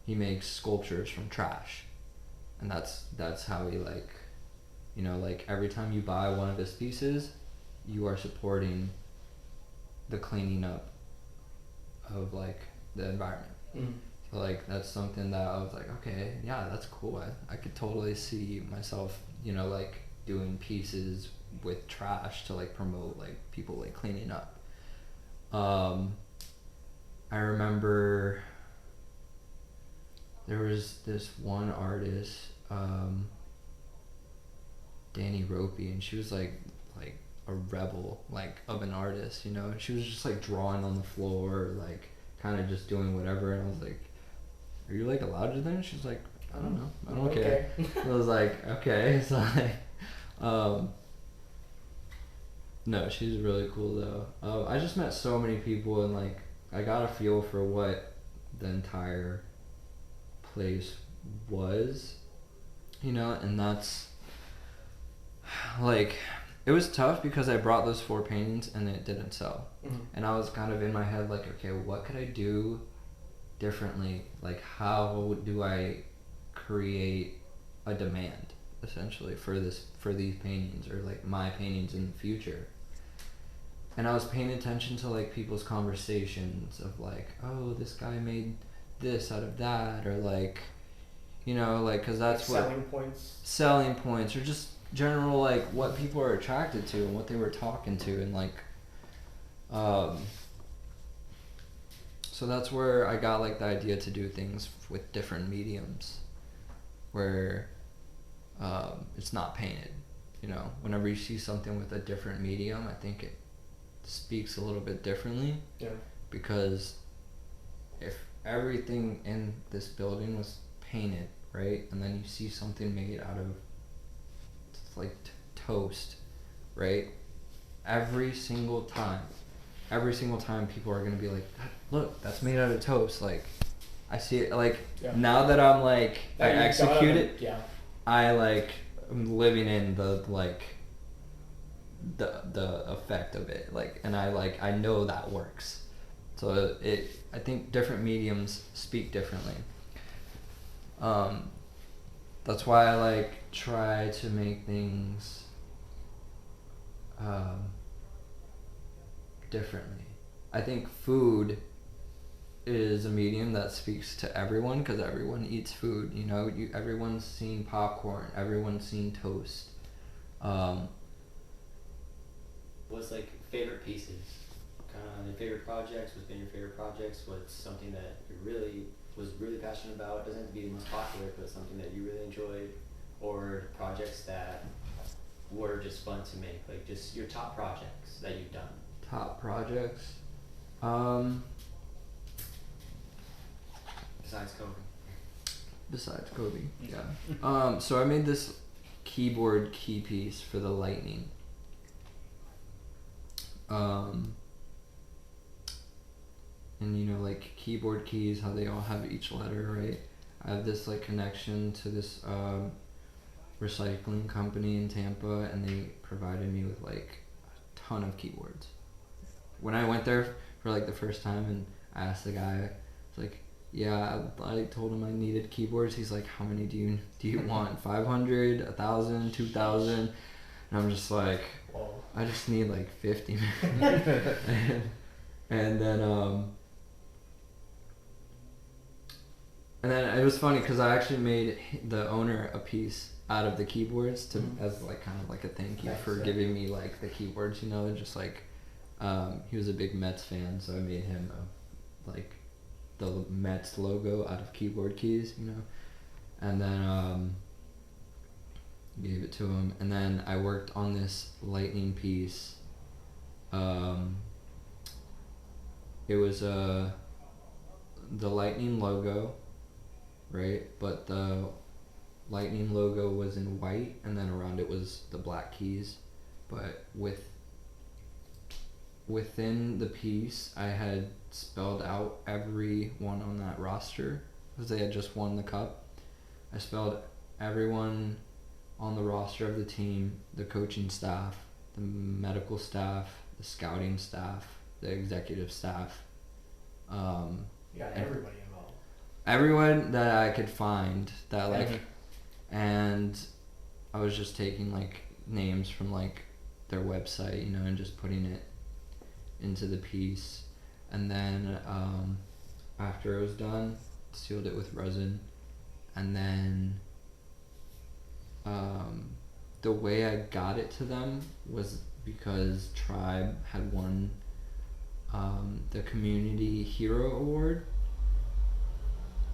he makes sculptures from trash, and that's how he, like, you know, like every time you buy one of his pieces, you are supporting the cleaning up of like the environment. So like that's something that I was like, okay, yeah, that's cool. I could totally see myself, you know, like doing pieces with trash to like promote like people like cleaning up. I remember there was this one artist, Danny Ropey, and she was like a rebel, like, of an artist, you know, and she was just like drawing on the floor, like kind of just doing whatever, and I was like, are you like allowed to then? She's like, I don't know, I don't care. I was like, okay. So like, No, she's really cool though. I just met so many people and like I got a feel for what the entire place was, you know, and that's like it was tough because I brought those 4 paintings and it didn't sell. And I was kind of in my head like, okay, what could I do differently? Like, how do I create a demand essentially for these paintings, or like my paintings in the future? And I was paying attention to like people's conversations of like, oh, this guy made this out of that, or like, you know, like, because that's like what selling points, or just general like what people are attracted to and what they were talking to, and like so that's where I got like the idea to do things with different mediums where it's not painted, you know. Whenever you see something with a different medium, I think it speaks a little bit differently. Yeah. Because if everything in this building was painted, right, and then you see something made out of like toast, right, every single time people are gonna be like, look, that's made out of toast. Like, I see it, like, now that I'm like, I execute it, I like, I'm living in the like the effect of it, like, and I know that works. So I think different mediums speak differently. That's why I like try to make things differently. I think food is a medium that speaks to everyone because everyone eats food, you know. Everyone's seen popcorn, everyone's seen toast. What's like favorite pieces? Kind of your favorite projects? What's been your favorite projects? What's something that you was really passionate about? It doesn't have to be the most popular, but something that you really enjoyed, or projects that were just fun to make, like just your top projects that you've done. Top projects. Besides Kobe, yeah. So I made this keyboard key piece for the Lightning. And you know, like keyboard keys, how they all have each letter, right? I have this like connection to this recycling company in Tampa, and they provided me with like a ton of keyboards. When I went there for like the first time, and I asked the guy, I was like, yeah, I told him I needed keyboards. He's like, how many do you want? 500, 1,000, 2,000? And I'm just like, whoa. I just need like 50. and then it was funny because I actually made the owner a piece out of the keyboards to as like kind of like a thank you for giving me like the keyboards, you know. Just like he was a big Mets fan, so I made him like the Mets logo out of keyboard keys, you know. And then gave it to him, and then I worked on this Lightning piece. It was the Lightning logo, right? But the Lightning logo was in white, and then around it was the black keys. But within the piece, I had spelled out everyone on that roster because they had just won the cup. I spelled everyone on the roster of the team, the coaching staff, the medical staff, the scouting staff, the executive staff. You got everybody involved. Everyone that I could find that like, and I was just taking like names from like their website, you know, and just putting it into the piece. And then after it was done, sealed it with resin, and then the way I got it to them was because Tribe had won the Community Hero Award,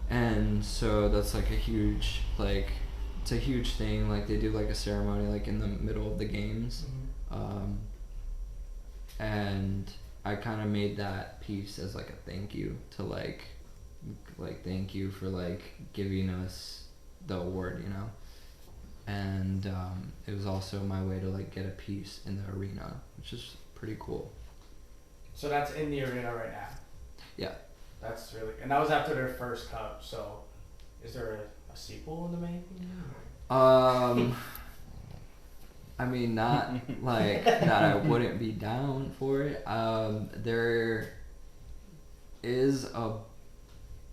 and so that's like a huge, like, it's a huge thing. Like they do like a ceremony like in the middle of the games. And I kind of made that piece as like a thank you to like thank you for like giving us the award, you know. and it was also my way to like get a piece in the arena, which is pretty cool. So that's in the arena right now. Yeah. That's really, and that was after their first cup. So, is there a sequel in the making? I mean, not like that I wouldn't be down for it. There is a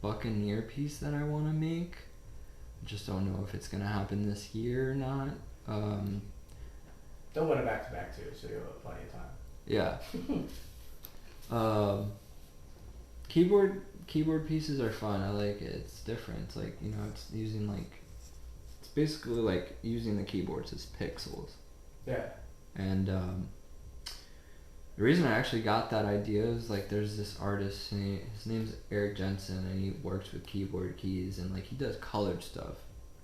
Buccaneer piece that I want to make. I just don't know if it's gonna happen this year or not. They'll win it back to back too, so you'll have plenty of Yeah. Keyboard pieces are fun. I like it. It's different. It's like, it's using it's basically like using the keyboards as pixels. Yeah. And the reason I actually got that idea is like there's this artist, his name's Eric Jensen, and he works with keyboard keys, and like he does colored stuff.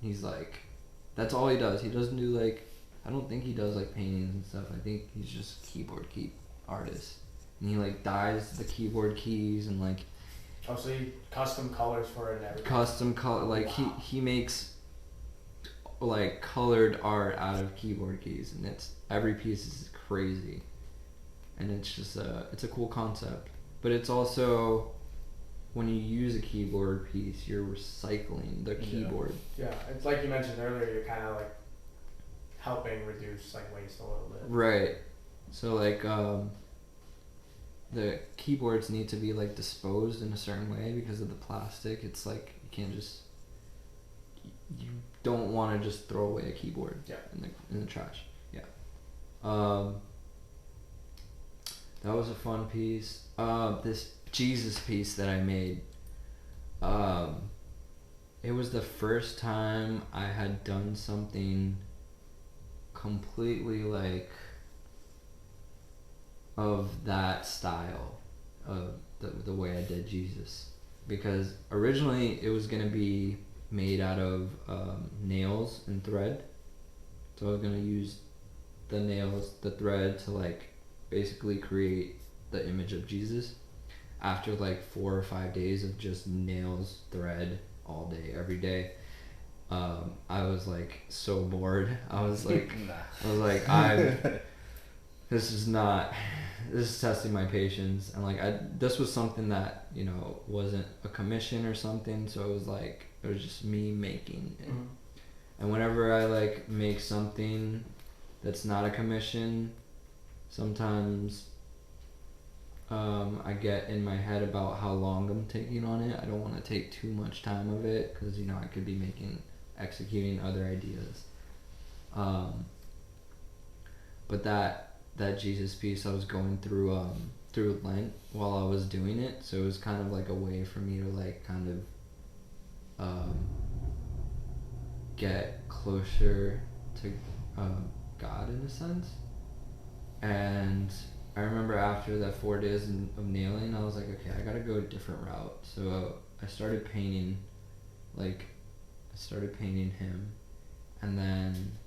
He's like, that's all he does. He doesn't do I don't think he does like paintings and stuff. I think he's just keyboard key artist. And he like dyes the keyboard keys and like. Oh, so he custom colors for it and everything. Custom color, like wow. he makes like colored art out of keyboard keys, and every piece is crazy, and it's just it's a cool concept. But it's also, when you use a keyboard piece, you're recycling the keyboard. Yeah, it's like you mentioned earlier. You're kind of like helping reduce like waste a little bit. Right. So like the keyboards need to be like disposed in a certain way because of the plastic. It's like you can't just. You don't want to just throw away a keyboard in the trash. Yeah. That was a fun piece. This Jesus piece that I made. It was the first time I had done something completely like of that style of the way I did Jesus, because originally it was gonna be made out of nails and thread. So I was gonna use the nails, the thread, to like basically create the image of Jesus. After like 4 or 5 days of just nails, thread all day, every day, I was like so bored. I was like, this is testing my patience, and like this was something that wasn't a commission or something, so it was just me making it. Mm-hmm. And whenever I like make something that's not a commission, sometimes I get in my head about how long I'm taking on it. I don't want to take too much time of it, because I could be executing other ideas. But that Jesus piece, I was going through Lent while I was doing it, so it was kind of like a way for me to like kind of get closer to God in a sense. And I remember after that 4 days of nailing, I was like, okay, I gotta go a different route. So I started painting him, and then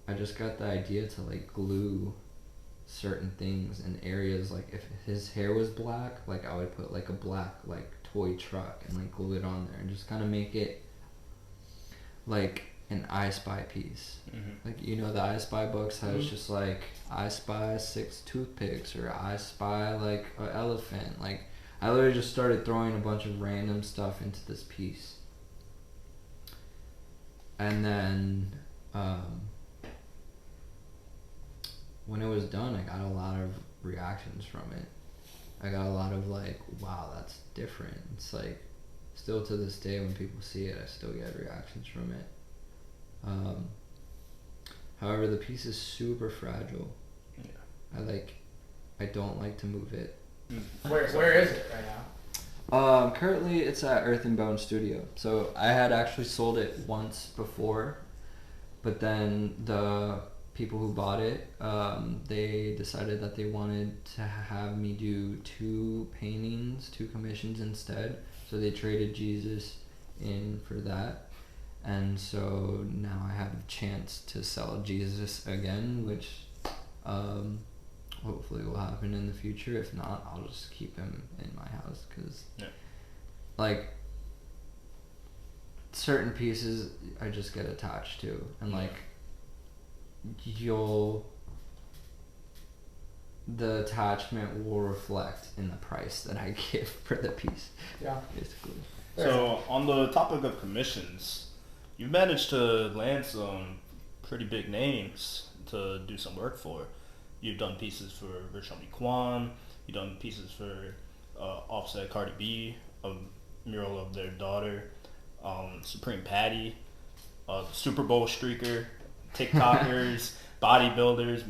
I just got the idea to like glue certain things in areas. Like if his hair was black, like I would put like a black like toy truck and like glue it on there and just kind of make it like an I Spy piece. Mm-hmm. Like the I Spy books has just like I spy 6 toothpicks, or I spy like an elephant. Like I literally just started throwing a bunch of random stuff into this piece, and then when it was done, I got a lot of reactions from it. I got a lot of like, wow, that's different. It's like, still to this day when people see it, I still get reactions from it. However, the piece is super fragile. Yeah. I don't like to move it. Where is it right now? Currently it's at Earth and Bone Studio. So I had actually sold it once before, but then the people who bought it, they decided that they wanted to have me do 2 commissions instead. So they traded Jesus in for that. And so now I have a chance to sell Jesus again, which hopefully will happen in the future. If not, I'll just keep him in my house, because certain pieces I just get attached to, and like the attachment will reflect in the price that I give for the piece. Yeah. Basically. So on the topic of commissions, you've managed to land some pretty big names to do some work for. You've done pieces for Rishami Kwan. You've done pieces for Offset Cardi B, a mural of their daughter, Supreme Patty, Super Bowl streaker, TikTokers, bodybuilders,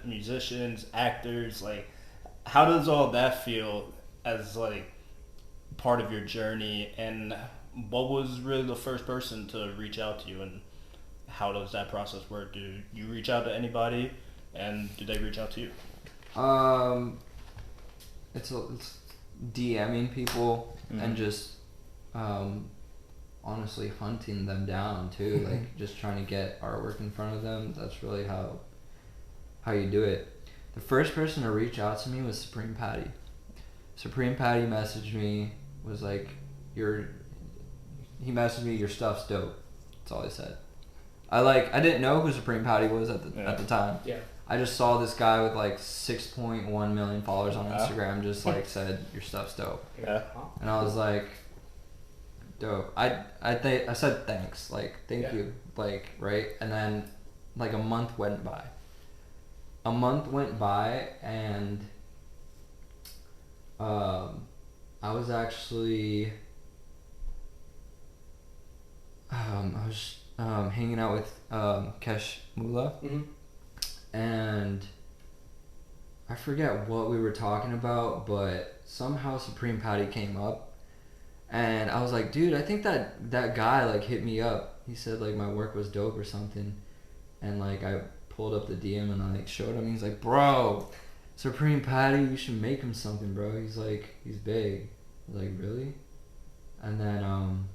musicians, actors. Like, how does all that feel as like part of your journey? And what was really the first person to reach out to you, and how does that process work? Do you reach out to anybody, and do they reach out to you? It's DMing people and just honestly hunting them down too, like just trying to get artwork in front of them. That's really how you do it. The first person to reach out to me was Supreme Patty. Supreme Patty messaged me, was like, he messaged me, your stuff's dope. That's all he said. I didn't know who Supreme Patty was at the time. Yeah. I just saw this guy with like 6.1 million followers on Instagram just like said, your stuff's dope. Yeah. And I was like, dope. I said thanks, like thank you, like, right? And then like a month went by and I was actually hanging out with Kesh Mula, and I forget what we were talking about, but somehow Supreme Patty came up, and I was like, dude, I think that guy like hit me up. He said like my work was dope or something, and like I pulled up the DM and I like showed him. He's like, bro, Supreme Patty, you should make him something, bro. He's like, he's big. I was like, really? And then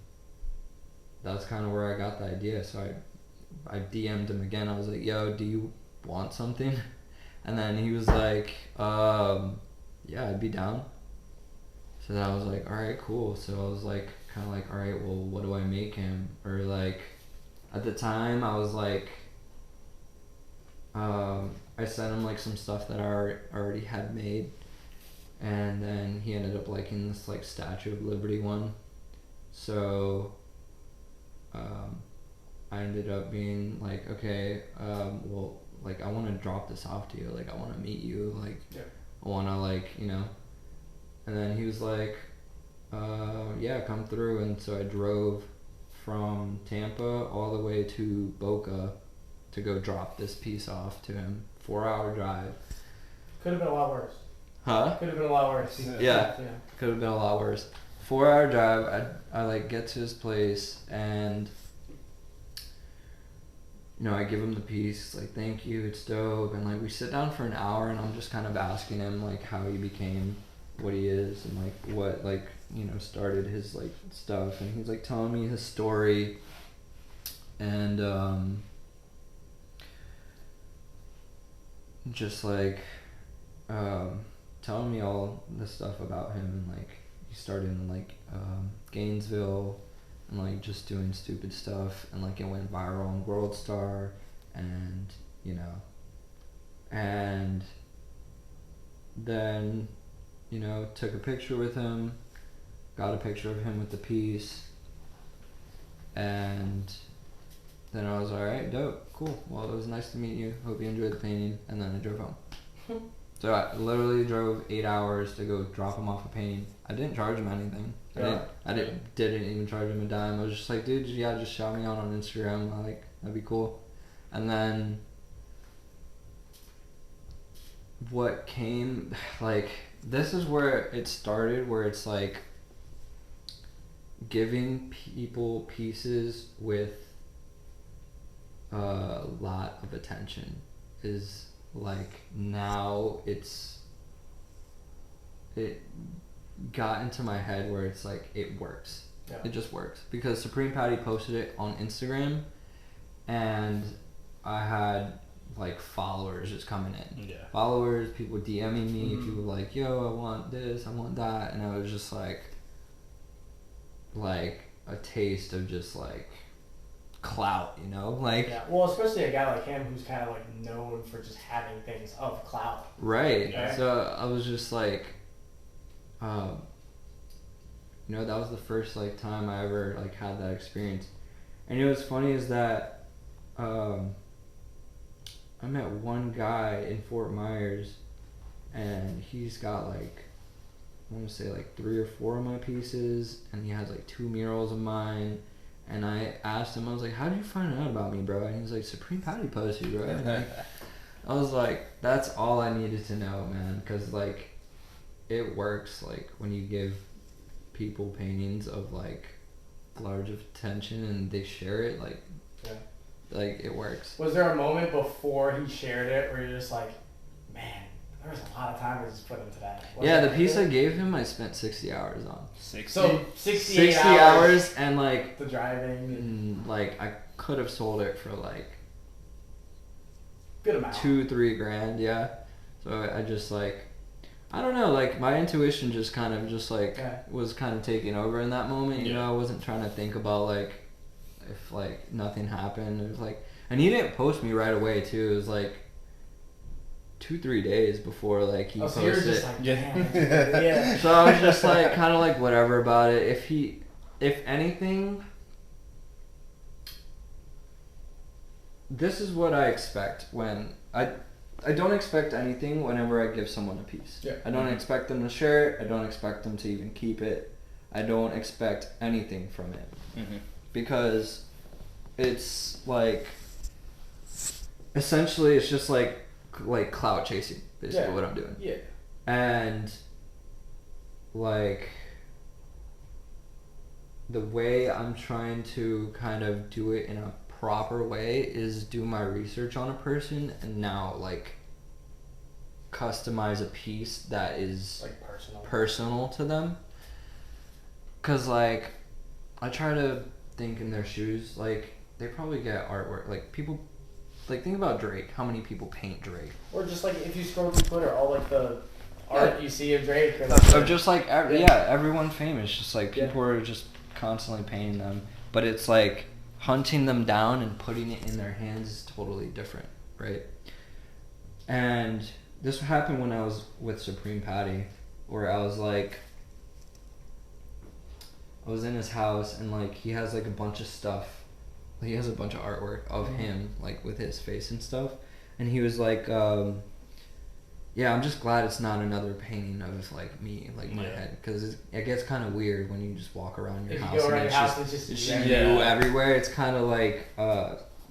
that's kind of where I got the idea. So I DM'd him again. I was like, yo, do you want something? And then he was like, yeah, I'd be down. So then I was like, all right, cool. So I was like, kind of like, all right, well, what do I make him? Or like, at the time I was like, I sent him like some stuff that I already had made, and then he ended up liking this like Statue of Liberty one. So I ended up being like, okay, well, like I want to drop this off to you, like I want to meet you, like I want to like, you know. And then he was like, yeah, come through. And so I drove from Tampa all the way to Boca to go drop this piece off to him. 4-hour drive. Could have been a lot worse. Huh? Could have been a lot worse. Yeah. Could have been a lot worse. 4-hour drive. I like get to his place, and you know, I give him the piece, like, thank you, it's dope. And like we sit down for an hour, and I'm just kind of asking him like how he became what he is, and like what, like, you know, started his like stuff. And he's like telling me his story, and just like telling me all the stuff about him, and like he started in like Gainesville, and like just doing stupid stuff, and like it went viral on World Star, and you know, and then, you know, took a picture with him, got a picture of him with the piece, and then I was alright, dope, cool, well, it was nice to meet you, hope you enjoyed the painting, and then I drove home. So I literally drove 8 hours to go drop him off a painting. I didn't charge him anything. I didn't even charge him a dime. I was just like, dude, yeah, just shout me out on Instagram, like, that'd be cool. And then what came, like, this is where it started, where it's like giving people pieces with a lot of attention is like, now it got into my head where it's like, it works. Yeah. It just works. Because Supreme Patty posted it on Instagram, and I had like followers just coming in. Yeah. Followers, people DMing me, people like, yo, I want this, I want that, and I was just like, a taste of just like clout, you know, like Yeah, well, especially a guy like him who's kind of like known for just having things of clout. right. Yeah. So I was just like, you know, that was the first like time I ever like had that experience. And you know what's funny is that I met one guy in Fort Myers, and he's got like, I want to say like 3 or 4 of my pieces, and he has like 2 murals of mine. And I asked him, I was like, how did you find out about me, bro? And he was like, Supreme Patty posted you, bro. And like, I was like, that's all I needed to know, man, because like it works. Like when you give people paintings of like large attention and they share it, like like it works. Was there a moment before he shared it where you're just like, man, there was a lot of time I just put into that? Yeah, the piece I gave him, I spent 60 hours on. 60? So 60 hours and like the driving. Like I could have sold it for like Good amount. 2-3 grand, yeah. So I just like, I don't know, like my intuition just kind of just like was kind of taking over in that moment. You know, I wasn't trying to think about like if like nothing happened. It was like, and he didn't post me right away too. It was like 2-3 days before like he posted. So you're just like, yeah. So I was just like kind of like whatever about it. If anything, this is what I expect when I don't expect anything whenever I give someone a piece. Yeah. I don't expect them to share it. I don't expect them to even keep it. I don't expect anything from it. Mm-hmm. Because it's like, essentially it's just like clout chasing, basically what I'm doing. Yeah. And like the way I'm trying to kind of do it in a proper way is do my research on a person and now like customize a piece that is Like personal to them. Cause like I try to think in their shoes, like they probably get artwork, like people, like think about Drake, how many people paint Drake? Or just like if you scroll through Twitter, all like the art you see of Drake. Or like, Or just like everyone famous, just like people are just constantly painting them, but it's like hunting them down and putting it in their hands is totally different, right? And this happened when I was with Supreme Patty, where I was like, I was in his house and like he has like a bunch of stuff, he has a bunch of artwork of him like with his face and stuff, and he was like, yeah, I'm just glad it's not another painting of like me, like my head, because it gets kind of weird when you just walk around your house and it's just you everywhere. It's kind of like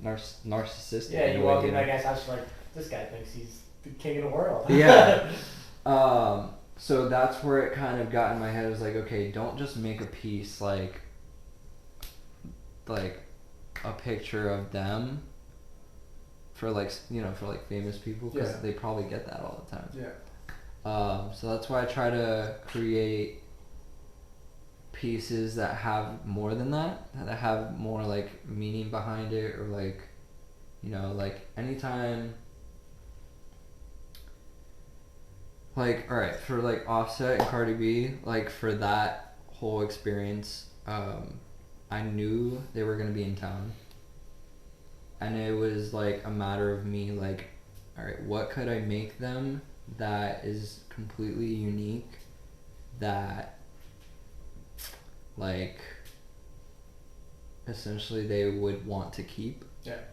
narcissistic. Yeah, you walk in that guy's house, you're like, this guy thinks he's the king of the world. Yeah. So that's where it kind of got in my head. It was like, okay, don't just make a piece like a picture of them for like, you know, for like famous people, because they probably get that all the time. Yeah. So that's why I try to create pieces that have more than that have more like meaning behind it, or like, you know, like anytime, like, all right, for like Offset and Cardi B, like for that whole experience, I knew they were gonna be in town. And it was like a matter of me like, all right, what could I make them that is completely unique, that like essentially they would want to keep,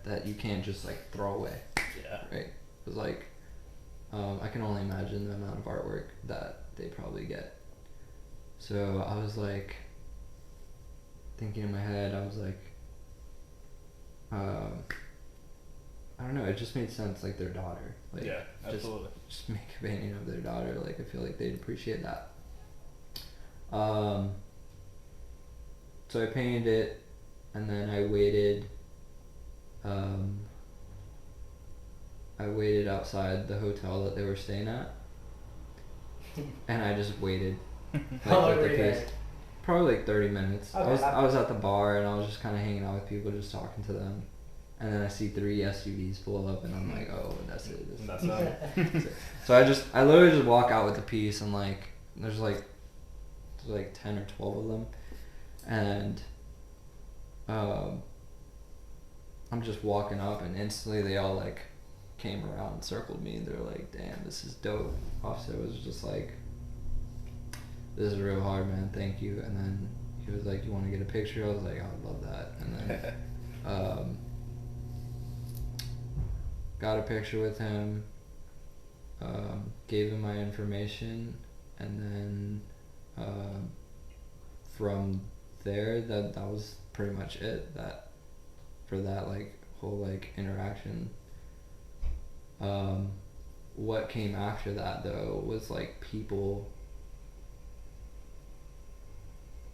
that you can't just like throw away. Right? Because like I can only imagine the amount of artwork that they probably get. So I was like thinking in my head, I was like, I don't know, it just made sense, like their daughter. Like, absolutely. Just make a painting of their daughter, like I feel like they'd appreciate that. So I painted it, and then I waited outside the hotel that they were staying at, and I just waited. How long were you there? Probably like 30 minutes. Okay. I was at the bar and I was just kind of hanging out with people, just talking to them. And then I see 3 SUVs pull up and I'm like, oh, that's it. That's it. So I literally just walk out with a piece, and like there's like 10 or 12 of them, and I'm just walking up, and instantly they all like came around and circled me, and they're like, "Damn, this is dope." Offset was just like, "This is real hard, man. Thank you." And then he was like, "You want to get a picture?" I was like, "I would love that." And then got a picture with him. Gave him my information, and then from there, that was pretty much it. That for that like whole like interaction. What came after that though was like people.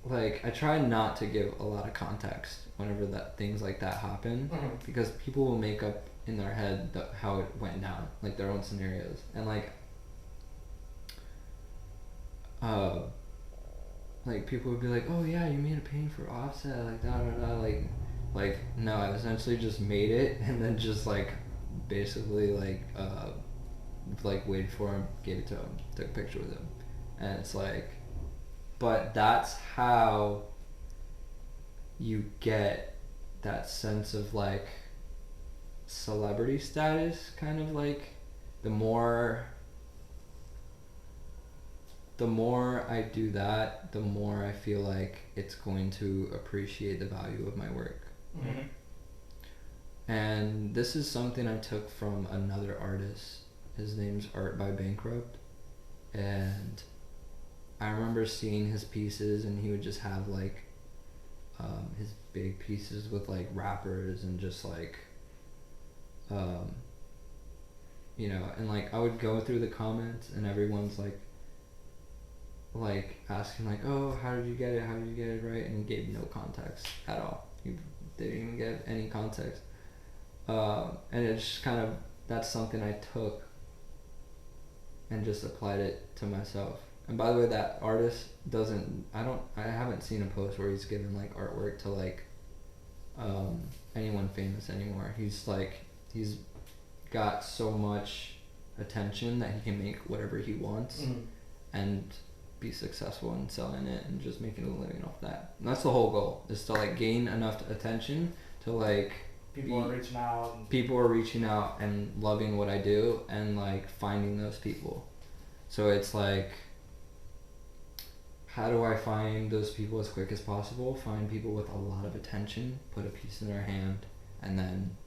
Like I try not to give a lot of context whenever that things like that happen, because people will make up in their head how it went down, like their own scenarios, and like people would be like, "Oh yeah, you made a painting for Offset, like da da da," like no, I essentially just made it and then just like basically like waited for him, gave it to him, took a picture with him, and it's like, but that's how you get that sense of like celebrity status, kind of like the more I do that, the more I feel like it's going to appreciate the value of my work. And this is something I took from another artist. His name's Art by Bankrupt, and I remember seeing his pieces, and he would just have like his big pieces with like rappers and just like you know, and like I would go through the comments, and everyone's like asking like, "Oh, how did you get it right?" And he gave no context at all. He didn't even give any context, and it's just kind of, that's something I took and just applied it to myself. And by the way, that artist I haven't seen a post where he's given like artwork to like anyone famous anymore. He's got so much attention that he can make whatever he wants and be successful in selling it and just making a living off that. And that's the whole goal, is to like gain enough attention to like people are reaching out and loving what I do and like finding those people. So it's like, how do I find those people as quick as possible? Find people with a lot of attention, put a piece in their hand, and then,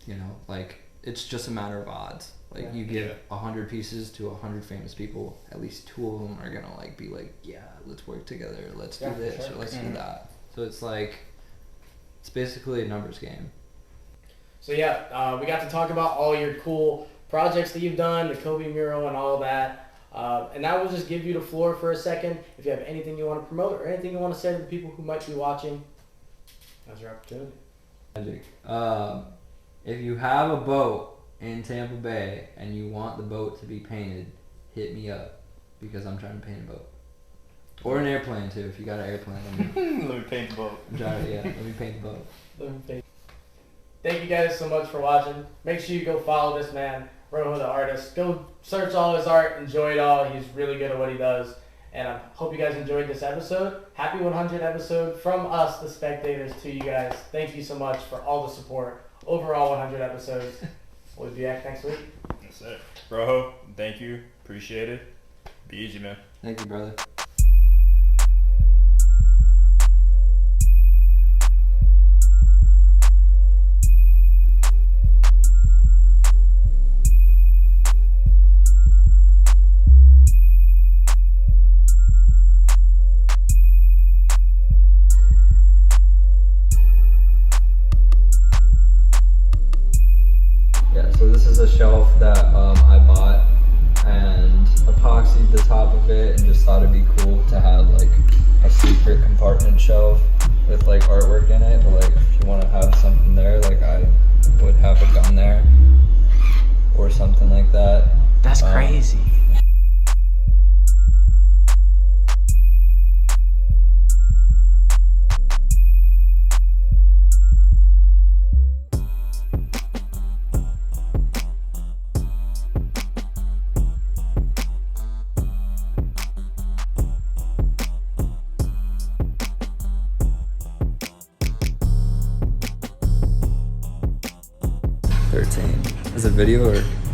you know, like, it's just a matter of odds. Like, you give 100 pieces to 100 famous people, at least 2 of them are gonna like be like, "Yeah, let's work together, let's do this, or let's do that." So it's like, it's basically a numbers game. So we got to talk about all your cool projects that you've done, the Kobe mural and all that. And now we'll just give you the floor for a second. If you have anything you want to promote or anything you want to say to the people who might be watching, that's your opportunity. Magic. If you have a boat in Tampa Bay and you want the boat to be painted, hit me up, because I'm trying to paint a boat. Or an airplane too, if you got an airplane. Let me paint the boat. Let me paint the boat. Thank you guys so much for watching. Make sure you go follow this man, Rojo the artist. Go search all his art, enjoy it all. He's really good at what he does. And I hope you guys enjoyed this episode. Happy 100th episode from us, the Spectators, to you guys. Thank you so much for all the support. Overall 100 episodes. We'll be back next week. That's it. Rojo, thank you. Appreciate it. Be easy, man. Thank you, brother. So this is a shelf that I bought and epoxied the top of it, and just thought it'd be cool to have like a secret compartment shelf with like artwork in it. But like, if you want to have something there, like I would have a gun there or something like that. That's crazy. 13. Is it video or?